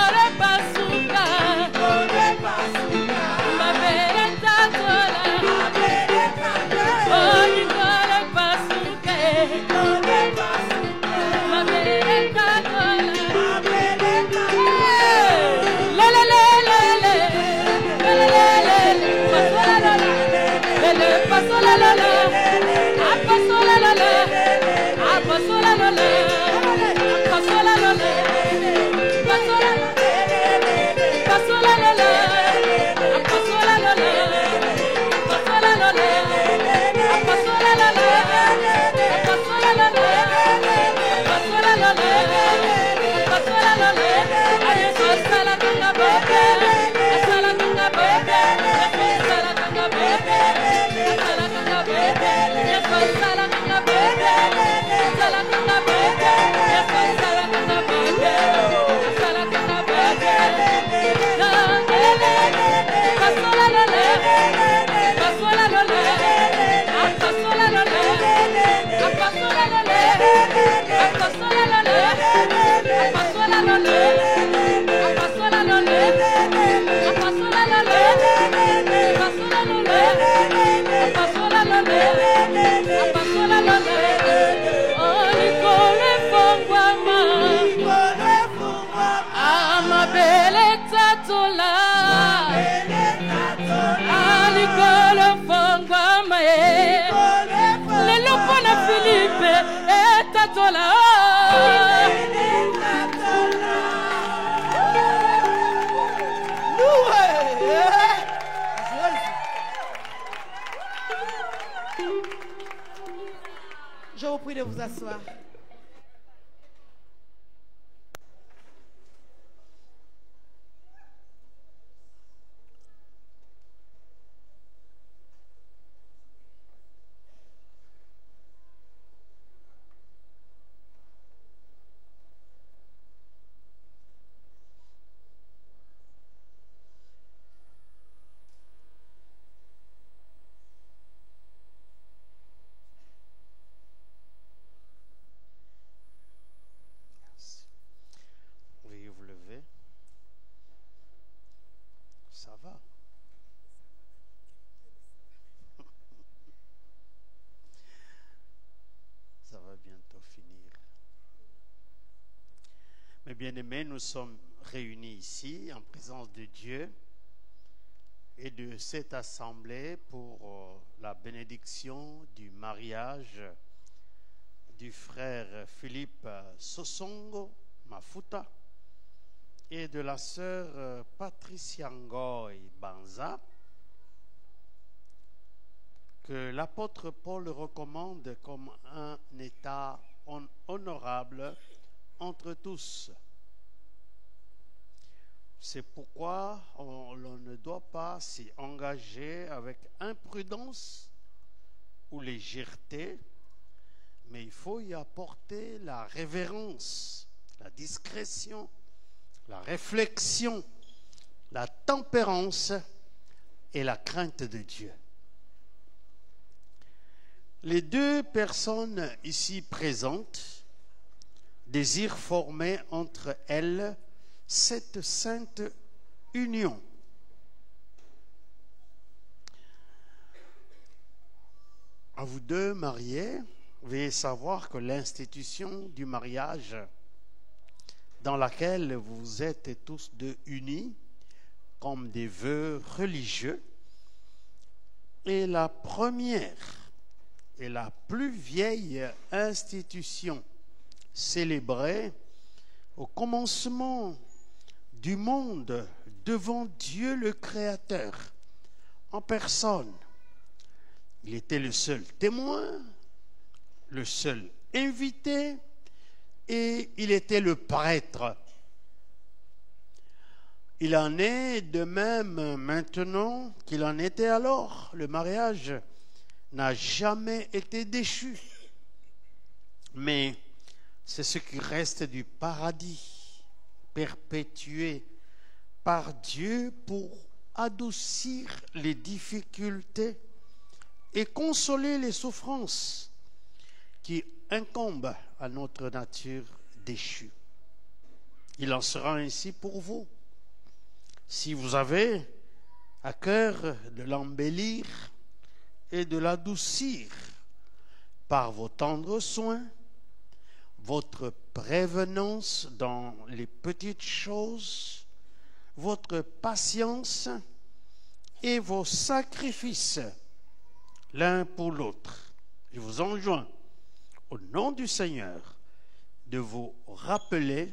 Katola. Je vous prie de vous asseoir. Veuillez vous lever. Ça va. Ça va bientôt finir. Mes bien-aimés, nous sommes réunis ici en présence de Dieu et de cette assemblée pour la bénédiction du mariage du frère Philippe Sosongo Mafuta et de la sœur Patricia Ngoy Banza, que l'apôtre Paul recommande comme un état honorable entre tous. C'est pourquoi on ne doit pas s'y engager avec imprudence ou légèreté, mais il faut y apporter la révérence, la discrétion, la réflexion, la tempérance et la crainte de Dieu. Les deux personnes ici présentes désirent former entre elles cette sainte union. À vous deux mariés, veuillez savoir que l'institution du mariage dans laquelle vous êtes tous deux unis comme des vœux religieux est la première et la plus vieille institution célébrée au commencement du monde devant Dieu le Créateur en personne. Il était le seul témoin, le seul invité, et il était le prêtre. Il en est de même maintenant qu'il en était alors. Le mariage n'a jamais été déchu. Mais c'est ce qui reste du paradis, perpétué par Dieu pour adoucir les difficultés et consoler les souffrances qui incombent à notre nature déchue. Il en sera ainsi pour vous. Si vous avez à cœur de l'embellir et de l'adoucir par vos tendres soins, votre prévenance dans les petites choses, votre patience et vos sacrifices l'un pour l'autre. Je vous enjoins, au nom du Seigneur, de vous rappeler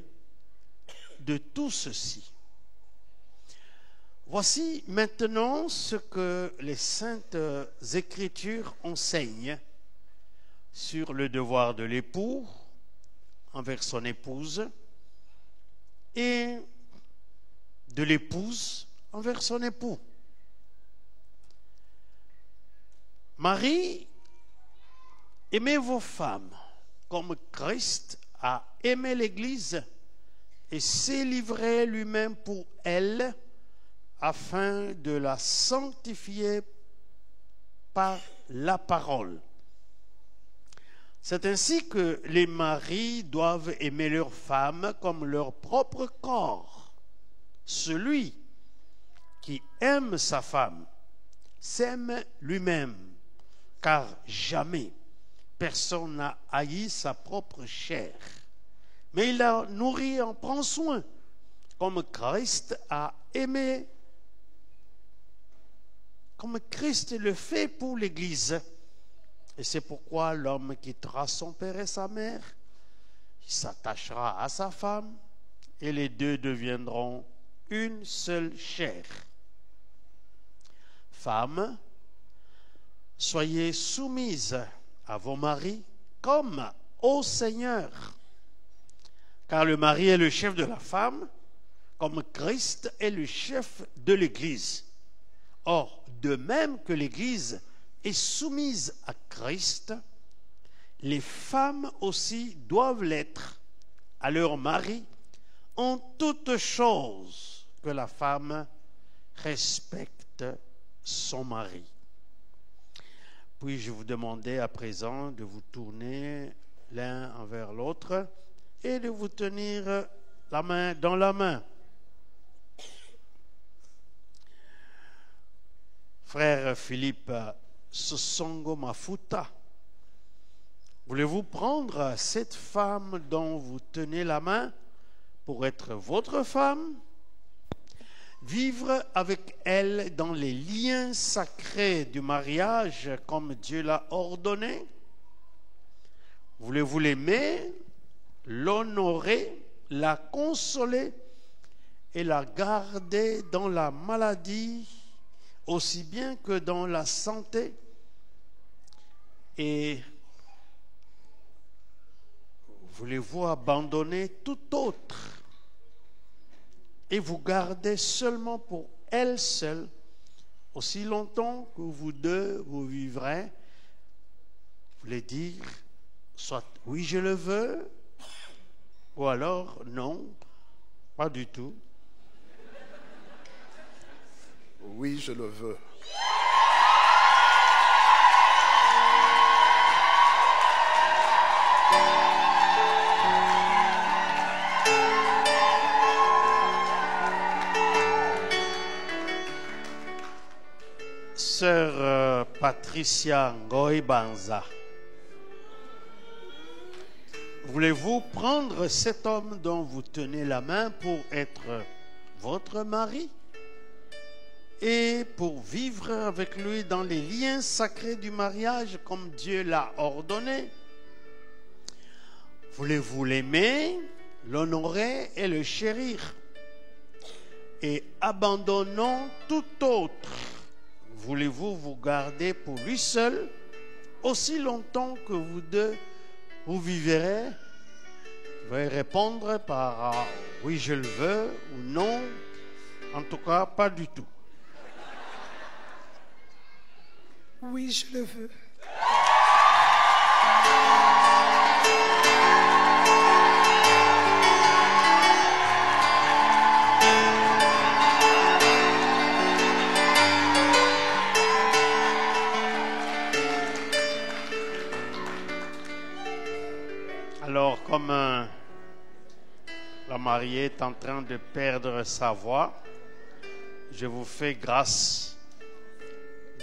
de tout ceci. Voici maintenant ce que les Saintes Écritures enseignent sur le devoir de l'époux envers son épouse et de l'épouse envers son époux. Marie, aimez vos femmes comme Christ a aimé l'Église et s'est livré lui-même pour elle afin de la sanctifier par la parole. C'est ainsi que les maris doivent aimer leurs femmes comme leur propre corps. Celui qui aime sa femme s'aime lui-même, car jamais personne n'a haï sa propre chair, mais il la nourrit, en prend soin, comme Christ a aimé, comme Christ le fait pour l'Église. Et c'est pourquoi l'homme quittera son père et sa mère Il s'attachera à sa femme et les deux deviendront une seule chair. Femmes, soyez soumises à vos maris comme au Seigneur. Car le mari est le chef de la femme, comme Christ est le chef de l'Église. Or, de même que l'Église est soumise à Christ, les femmes aussi doivent l'être à leur mari en toutes choses, que la femme respecte son mari. Puis-je vous demander à présent de vous tourner l'un envers l'autre et de vous tenir la main dans la main. Frère Philippe Sosongo Mafuta, voulez-vous prendre cette femme dont vous tenez la main pour être votre femme, vivre avec elle dans les liens sacrés du mariage comme Dieu l'a ordonné? Voulez-vous l'aimer, l'honorer, la consoler et la garder dans la maladie aussi bien que dans la santé? Et voulez-vous abandonner tout autre et vous garder seulement pour elle seule aussi longtemps que vous deux vous vivrez? Vous voulez dire soit oui je le veux, ou alors non, pas du tout. Oui, je le veux. Sœur Patricia Ngoy Banza, voulez-vous prendre cet homme dont vous tenez la main pour être votre mari et pour vivre avec lui dans les liens sacrés du mariage comme Dieu l'a ordonné? Voulez-vous l'aimer, l'honorer et le chérir? Et abandonnant tout autre, voulez-vous vous garder pour lui seul aussi longtemps que vous deux vous vivrez? Vous pouvez répondre par oui je le veux ou non, en tout cas pas du tout. Oui, je le veux. Alors, comme la mariée est en train de perdre sa voix, je vous fais grâce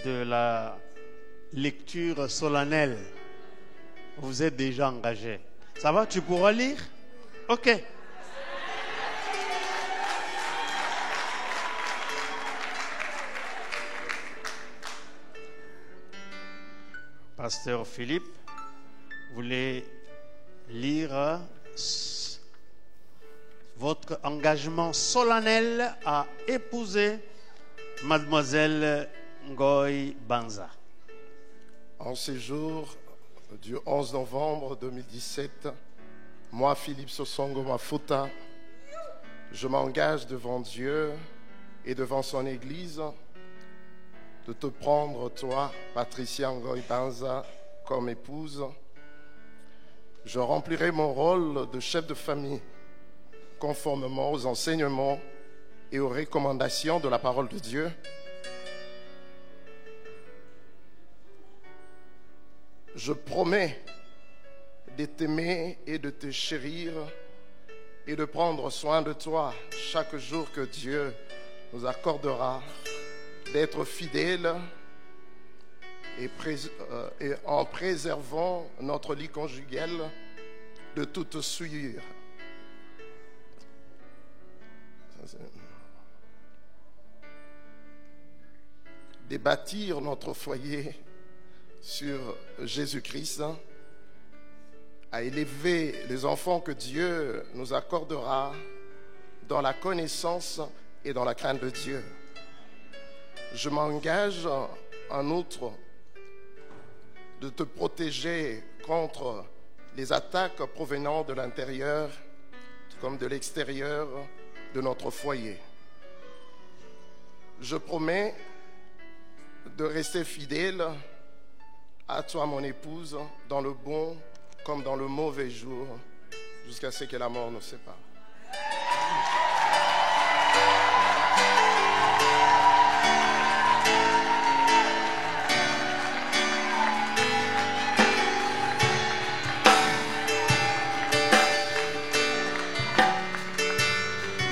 de la lecture solennelle. Vous êtes déjà engagé. Ça va, tu pourras lire? Ok. Pasteur Philippe, vous voulez lire votre engagement solennel à épouser Mademoiselle Ngoy Banza. En ce jour du 11 novembre 2017, moi, Philippe Sosongo Mafuta, je m'engage devant Dieu et devant son Église de te prendre, toi, Patricia Ngoy Banza, comme épouse. Je remplirai mon rôle de chef de famille conformément aux enseignements et aux recommandations de la parole de Dieu. Je promets de t'aimer et de te chérir et de prendre soin de toi chaque jour que Dieu nous accordera, d'être fidèles et en préservant notre lit conjugal de toute souillure. De bâtir notre foyer sur Jésus-Christ à élever les enfants que Dieu nous accordera dans la connaissance et dans la crainte de Dieu. Je m'engage en outre de te protéger contre les attaques provenant de l'intérieur comme de l'extérieur de notre foyer. Je promets de rester fidèle à toi, mon épouse, dans le bon comme dans le mauvais jour, jusqu'à ce que la mort nous sépare.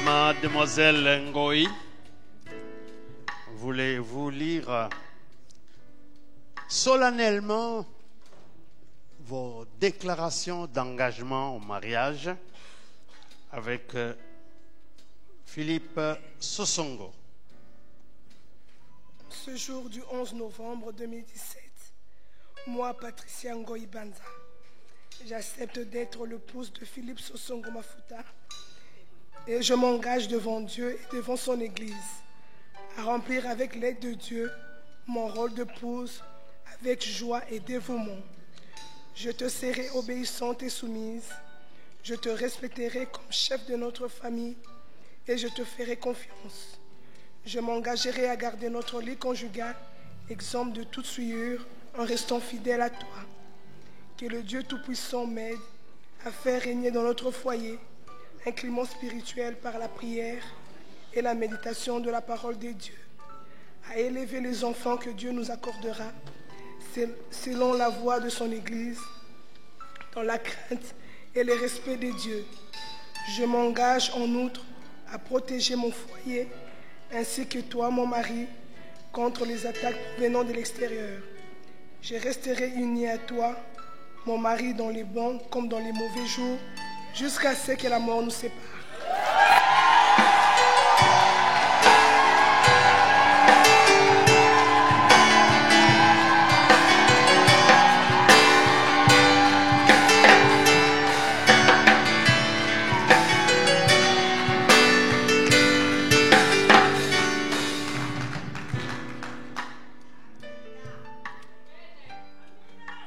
Mademoiselle Ngoï, voulez-vous lire solennellement vos déclarations d'engagement au mariage avec Philippe Sosongo? Ce jour du 11 novembre 2017, moi, Patricia Ngoï Banza, j'accepte d'être l'épouse de Philippe Sosongo Mafuta et je m'engage devant Dieu et devant son Église à remplir avec l'aide de Dieu mon rôle d'épouse avec joie et dévouement. Je te serai obéissante et soumise. Je te respecterai comme chef de notre famille et je te ferai confiance. Je m'engagerai à garder notre lit conjugal exempt de toute souillure en restant fidèle à toi. Que le Dieu Tout-Puissant m'aide à faire régner dans notre foyer un climat spirituel par la prière et la méditation de la parole de Dieu, à élever les enfants que Dieu nous accordera selon la voie de son Église, dans la crainte et le respect de Dieu. Je m'engage en outre à protéger mon foyer ainsi que toi, mon mari, contre les attaques venant de l'extérieur. Je resterai unie à toi, mon mari, dans les bons comme dans les mauvais jours, jusqu'à ce que la mort nous sépare.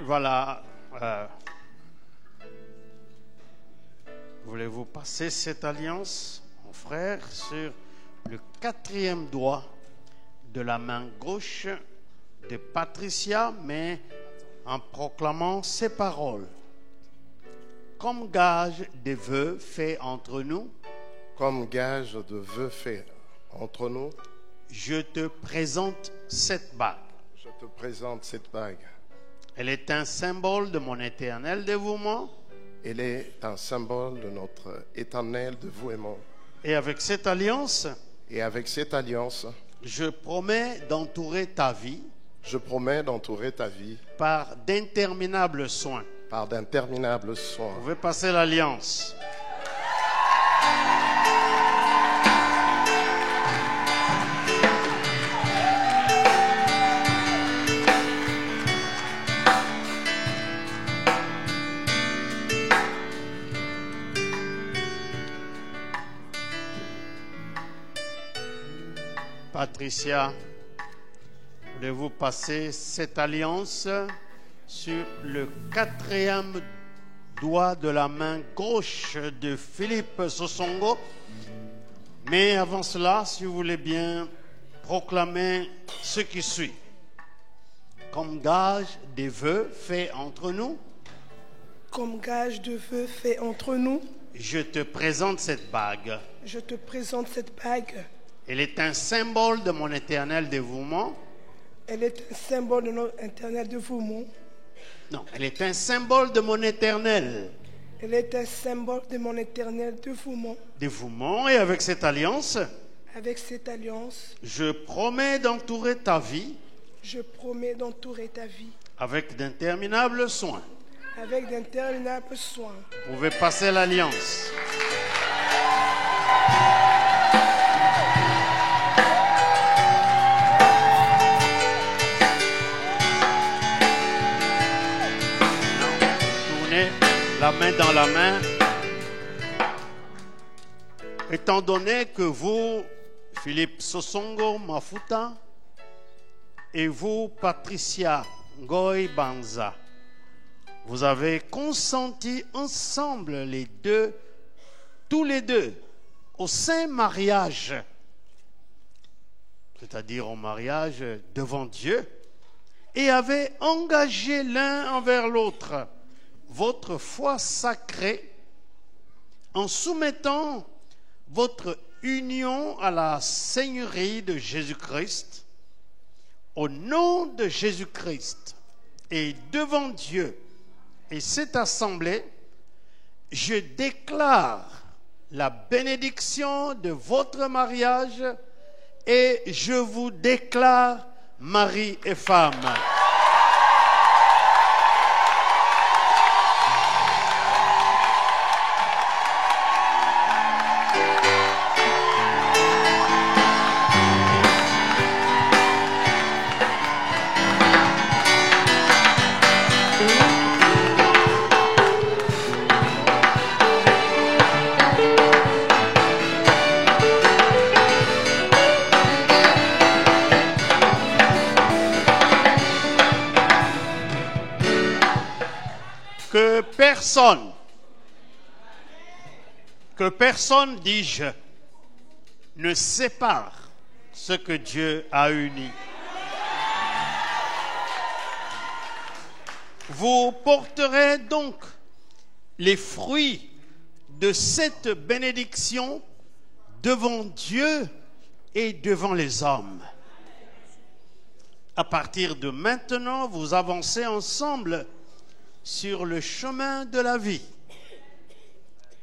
Voilà. Voulez-vous passer cette alliance, mon frère, sur le 4e doigt de la main gauche de Patricia, mais en proclamant ces paroles. Comme gage de vœux faits entre nous, Comme gage de vœux faits entre nous, je te présente cette bague. je te présente cette bague. Elle est un symbole de mon éternel dévouement. Elle est un symbole de notre éternel dévouement. Et avec cette alliance, Et avec cette alliance, je promets d'entourer ta vie je promets d'entourer ta vie par d'interminables soins. par d'interminables soins. Vous pouvez passer l'alliance. Patricia, voulez-vous passer cette alliance sur le 4e doigt de la main gauche de Philippe Sosongo? Mais avant cela, si vous voulez bien proclamer ce qui suit. Comme gage des vœux faits entre nous, Comme gage de vœux faits entre nous, je te présente cette bague. je te présente cette bague. Elle est un symbole de mon éternel dévouement. Elle est un symbole de notre éternel dévouement. Non, elle est un symbole de mon éternel Elle est un symbole de mon éternel dévouement. dévouement. Et avec cette alliance, Avec cette alliance, je promets d'entourer ta vie je promets d'entourer ta vie avec d'interminables soins. avec d'interminables soins. Vous pouvez passer l'alliance. Tournez la main dans la main. Étant donné que vous, Philippe Sosongo Mafuta, et vous, Patricia Ngoy Banza, vous avez consenti ensemble tous les deux, au saint mariage, c'est-à-dire au mariage devant Dieu, et avez engagé l'un envers l'autre votre foi sacrée en soumettant votre union à la Seigneurie de Jésus-Christ. Au nom de Jésus-Christ et devant Dieu et cette assemblée, je déclare la bénédiction de votre mariage et je vous déclare mari et femme. Que personne, dis-je, ne sépare ce que Dieu a uni. Vous porterez donc les fruits de cette bénédiction devant Dieu et devant les hommes. À partir de maintenant, vous avancez ensemble sur le chemin de la vie.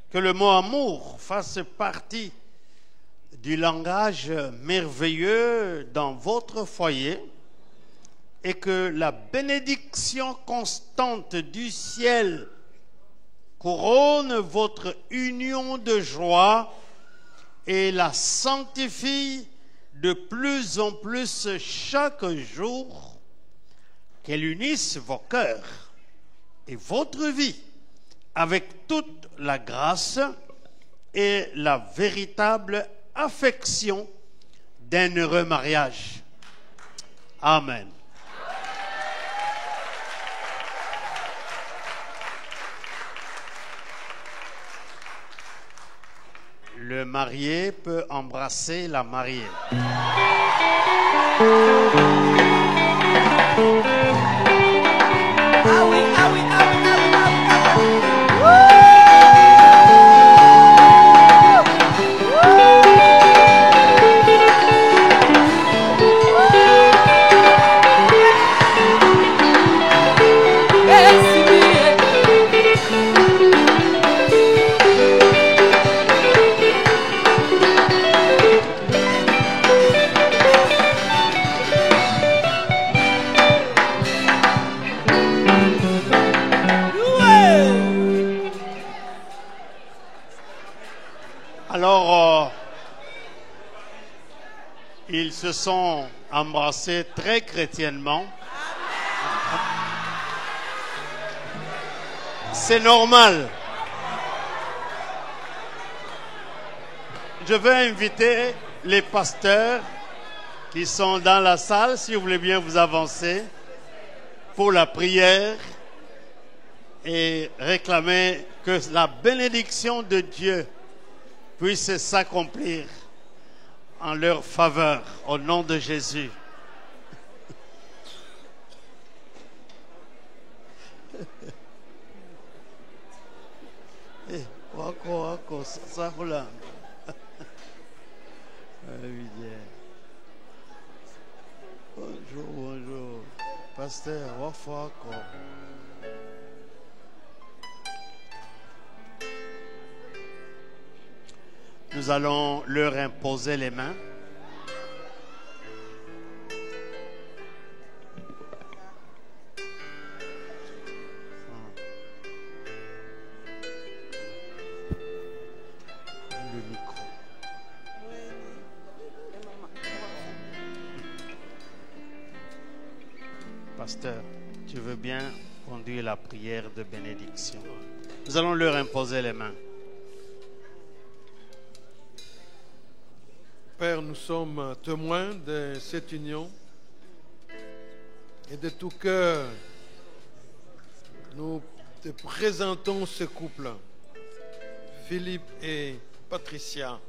Que le mot amour fasse partie du langage merveilleux dans votre foyer et que la bénédiction constante du ciel couronne votre union de joie et la sanctifie de plus en plus chaque jour, qu'elle unisse vos cœurs et votre vie avec toute la grâce et la véritable affection d'un heureux mariage. Amen. Le marié peut embrasser la mariée. Ah oui, ah oui, ah oui, ah oui, ah oui, ah oui. Alors, ils se sont embrassés très chrétiennement. C'est normal. Je vais inviter les pasteurs qui sont dans la salle, si vous voulez bien vous avancer, pour la prière et réclamer que la bénédiction de Dieu puisse s'accomplir en leur faveur, au nom de Jésus. Wako, ça roule. Bonjour. Pasteur, wako. Nous allons leur imposer les mains. Le micro. Pasteur, tu veux bien conduire la prière de bénédiction? Nous allons leur imposer les mains. Père, nous sommes témoins de cette union et de tout cœur, nous te présentons ce couple, Philippe et Patricia,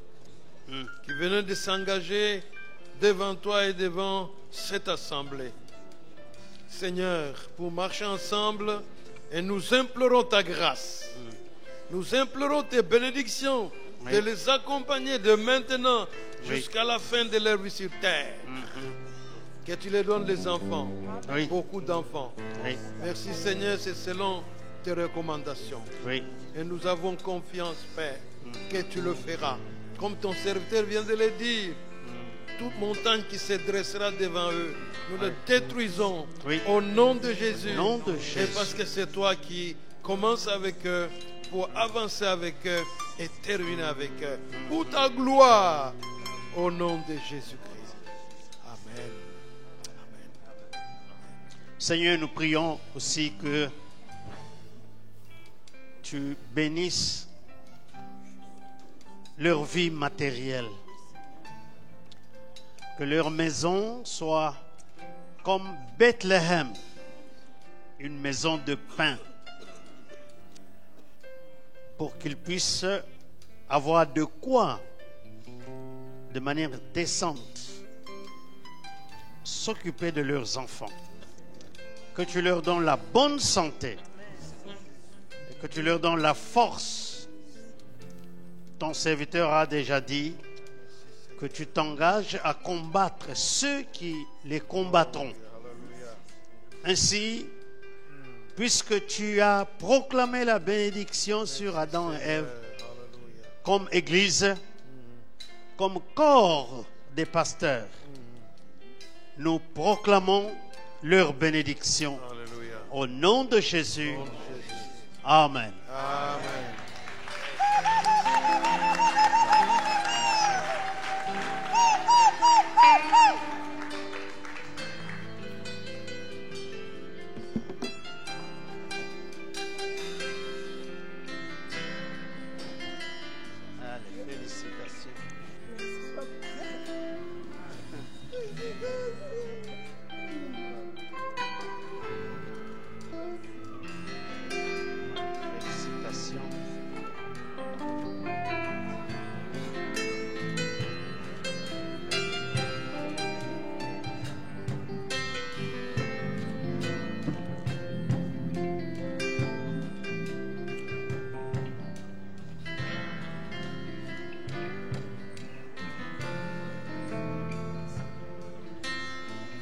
qui venaient de s'engager devant toi et devant cette assemblée. Seigneur, pour marcher ensemble, et nous implorons ta grâce. Nous implorons tes bénédictions de les accompagner de maintenant jusqu'à la fin de leur vie sur terre. Que tu les donnes des enfants, beaucoup d'enfants. Merci Seigneur, c'est selon tes recommandations. Et nous avons confiance, Père, que tu le feras. Comme ton serviteur vient de le dire, toute montagne qui se dressera devant eux, nous le détruisons au nom de Jésus. Et parce que c'est toi qui commences avec eux pour avancer avec eux et terminer avec eux. Pour ta gloire, au nom de Jésus-Christ. Amen. Amen. Seigneur, nous prions aussi que tu bénisses leur vie matérielle. Que leur maison soit comme Bethléem, une maison de pain, pour qu'ils puissent avoir de quoi, de manière décente, s'occuper de leurs enfants. Que tu leur donnes la bonne santé et que tu leur donnes la force. Ton serviteur a déjà dit que tu t'engages à combattre ceux qui les combattront. Ainsi, puisque tu as proclamé la bénédiction sur Adam et Ève, comme Église, comme corps des pasteurs, nous proclamons leur bénédiction. Au nom de Jésus. Amen. Amen.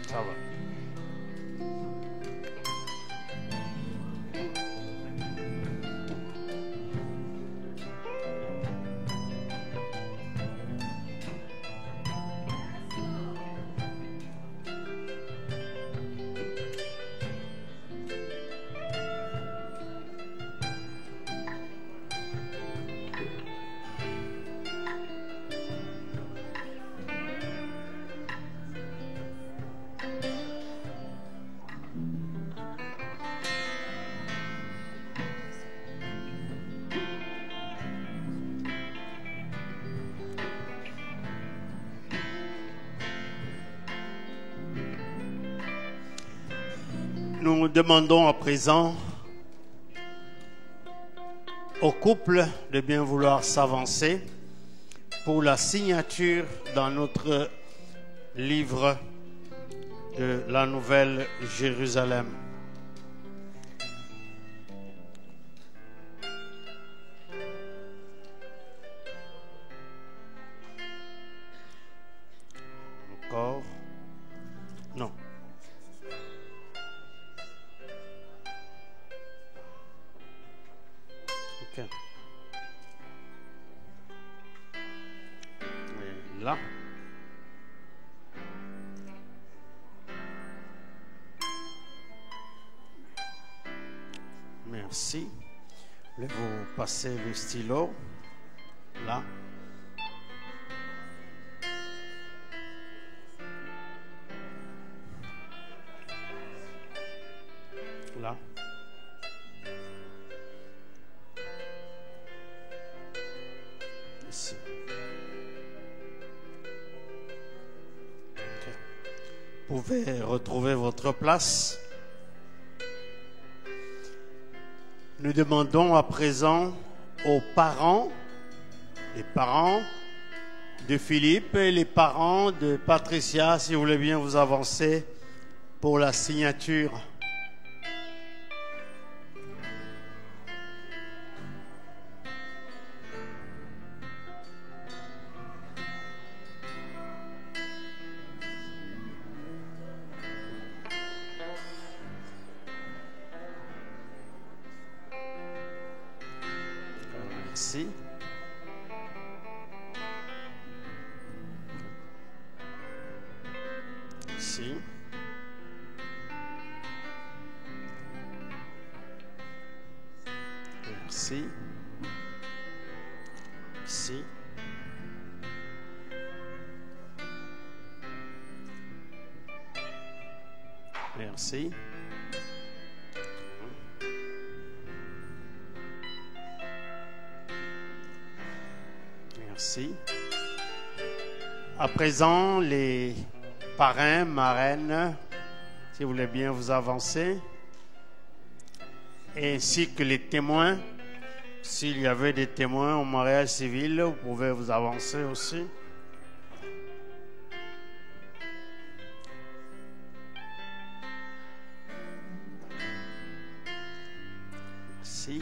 Ça va. Nous demandons à présent au couple de bien vouloir s'avancer pour la signature dans notre livre de la Nouvelle Jérusalem. Encore? Non. Ok. Et là. Merci. Voulez-vous passer le stylo? Là. Là. Vous pouvez retrouver votre place. Nous demandons à présent aux parents, les parents de Philippe et les parents de Patricia, si vous voulez bien vous avancer pour la signature. Merci. Merci. Merci. Merci. Merci. Merci. À présent, les parrains, marraines, si vous voulez bien vous avancer, ainsi que les témoins. S'il y avait des témoins au mariage civil, vous pouvez vous avancer aussi. Merci.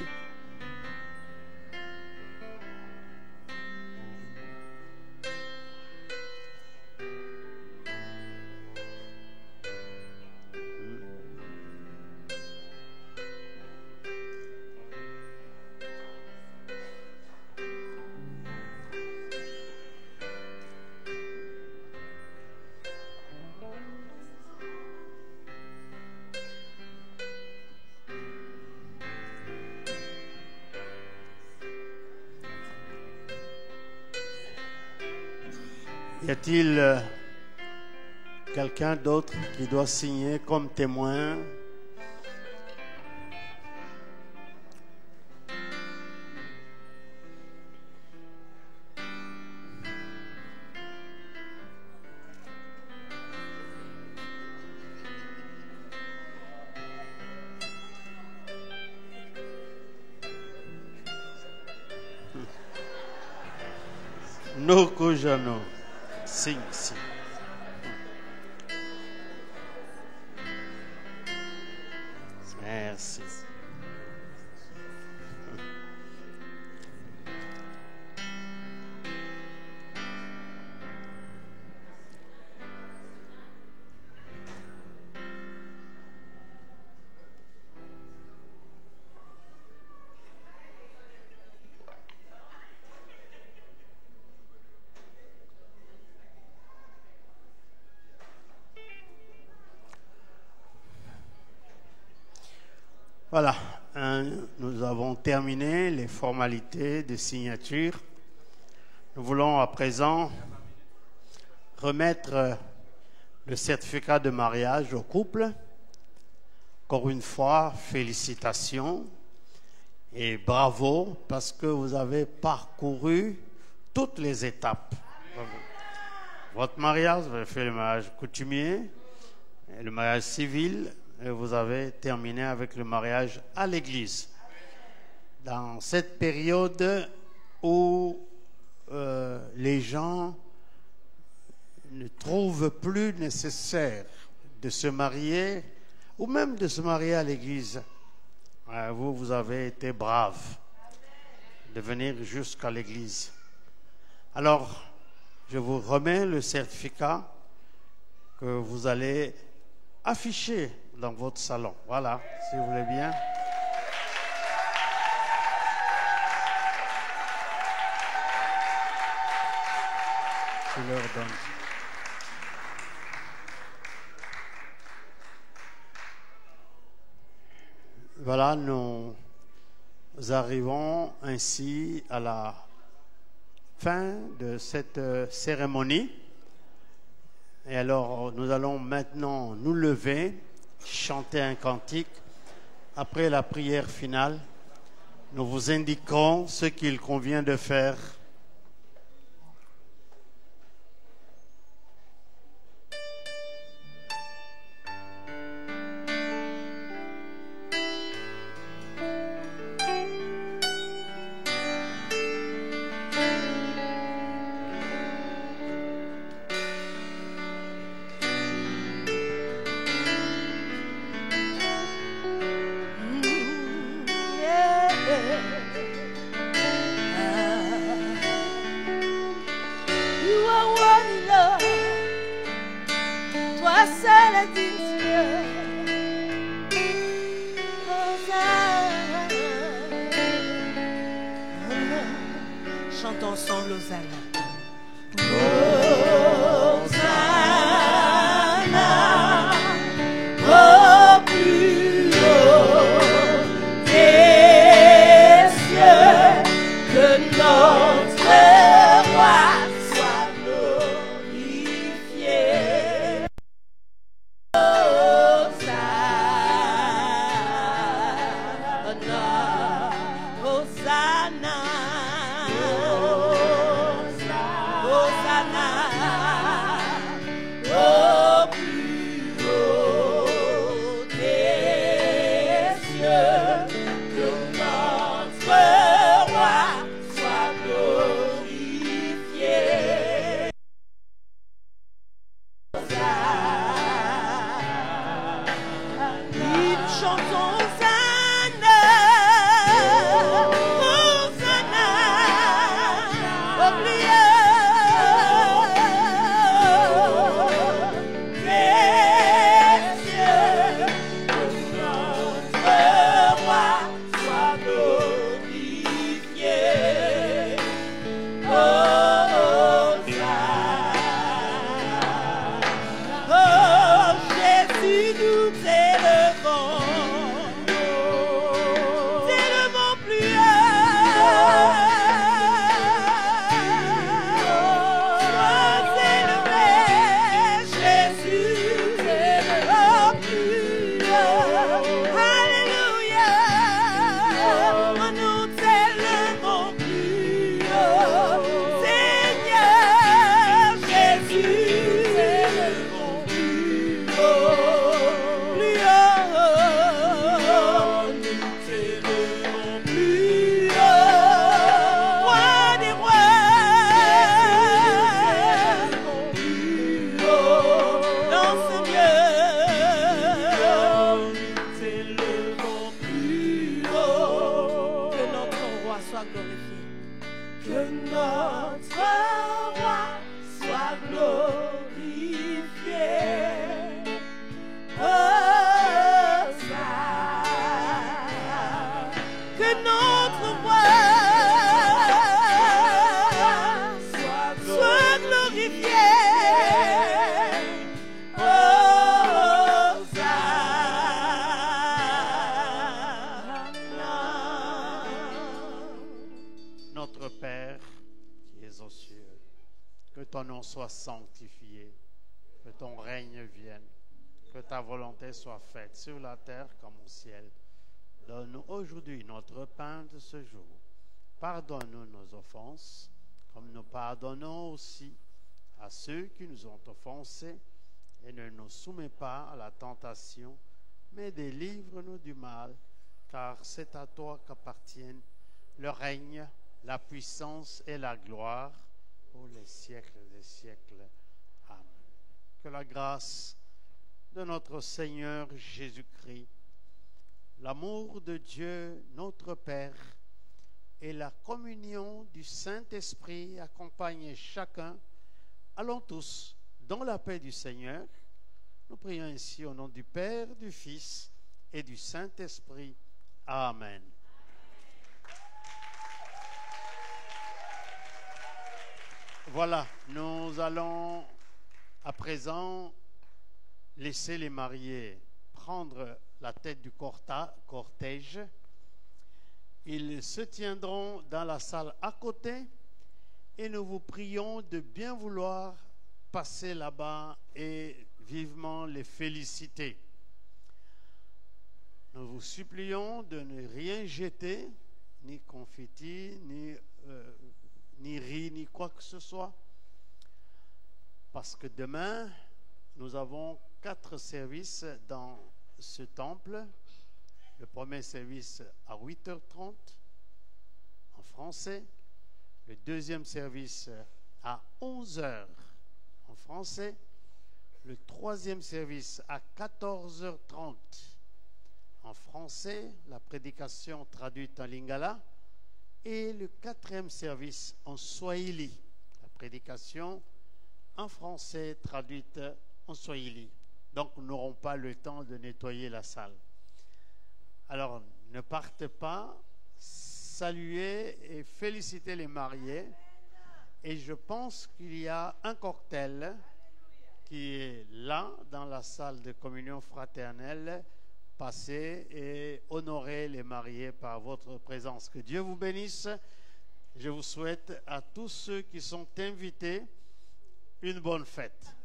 Y a-t-il quelqu'un d'autre qui doit signer comme témoin? Nokojano. Sim, sim. Merci. Voilà, nous avons terminé les formalités de signature. Nous voulons à présent remettre le certificat de mariage au couple. Encore une fois, félicitations et bravo parce que vous avez parcouru toutes les étapes. Votre mariage, vous avez fait le mariage coutumier, le mariage civil, et vous avez terminé avec le mariage à l'église. Dans cette période où les gens ne trouvent plus nécessaire de se marier ou même de se marier à l'église, vous avez été brave de venir jusqu'à l'église. Alors, je vous remets le certificat que vous allez afficher dans votre salon. Voilà, si vous voulez bien. Je leur donne. Voilà, nous arrivons ainsi à la fin de cette cérémonie. Et alors, nous allons maintenant nous lever, chanter un cantique. Après la prière finale, nous vous indiquerons ce qu'il convient de faire. seul est Dieu. Chantons ensemble Hosanna. Hosanna, au plus haut des cieux, que notre roi soit glorifié. Hosanna, Hosanna, au plus haut des cieux, que notre roi soit glorifié. Nous chantons Hosanna, Hosanna, au plus haut des cieux, que notre roi soit glorifié. Oh, Jésus, nous t'élevons plus haut. Sois élevé, Jésus, au plus haut. Alléluia, nous t'élevons plus haut. Seigneur Jésus, élevons plus haut, plus haut. Nous t'élevons plus haut. Roi des rois, plus haut. Dans ce Dieu, nous t'élevons plus haut. Que notre roi soit glorifié. Que notre roi soit glorifié. Hosanna. Que notre roi soit glorifié. Hosanna. Notre Père qui es aux cieux, que ton nom soit sanctifié, que ton règne vienne, que ta volonté soit faite sur la terre comme au ciel. Donne-nous aujourd'hui notre pain de ce jour. Pardonne-nous nos offenses, comme nous pardonnons aussi à ceux qui nous ont offensés, et ne nous soumets pas à la tentation, mais délivre-nous du mal, car c'est à toi qu'appartiennent le règne, la puissance et la gloire pour les siècles des siècles. Amen. Que la grâce de notre Seigneur Jésus-Christ, l'amour de Dieu notre Père et la communion du Saint-Esprit accompagnent chacun. Allons tous dans la paix du Seigneur. Nous prions ainsi au nom du Père, du Fils et du Saint-Esprit. Amen. Voilà, nous allons à présent laisser les mariés prendre la tête du cortège. Ils se tiendront dans la salle à côté et nous vous prions de bien vouloir passer là-bas et vivement les féliciter. Nous vous supplions de ne rien jeter, ni confetti, ni riz, ni quoi que ce soit, parce que demain, nous avons 4 services dans ce temple. Le premier service à 8h30 en français, le deuxième service à 11h en français, le troisième service à 14h30 en français, la prédication traduite en lingala, et le 4e service en swahili, la prédication en français traduite en swahili. Donc, nous n'aurons pas le temps de nettoyer la salle. Alors, ne partez pas, saluez et félicitez les mariés. Et je pense qu'il y a un cocktail qui est là, dans la salle de communion fraternelle. Passez et honorez les mariés par votre présence. Que Dieu vous bénisse. Je vous souhaite à tous ceux qui sont invités une bonne fête.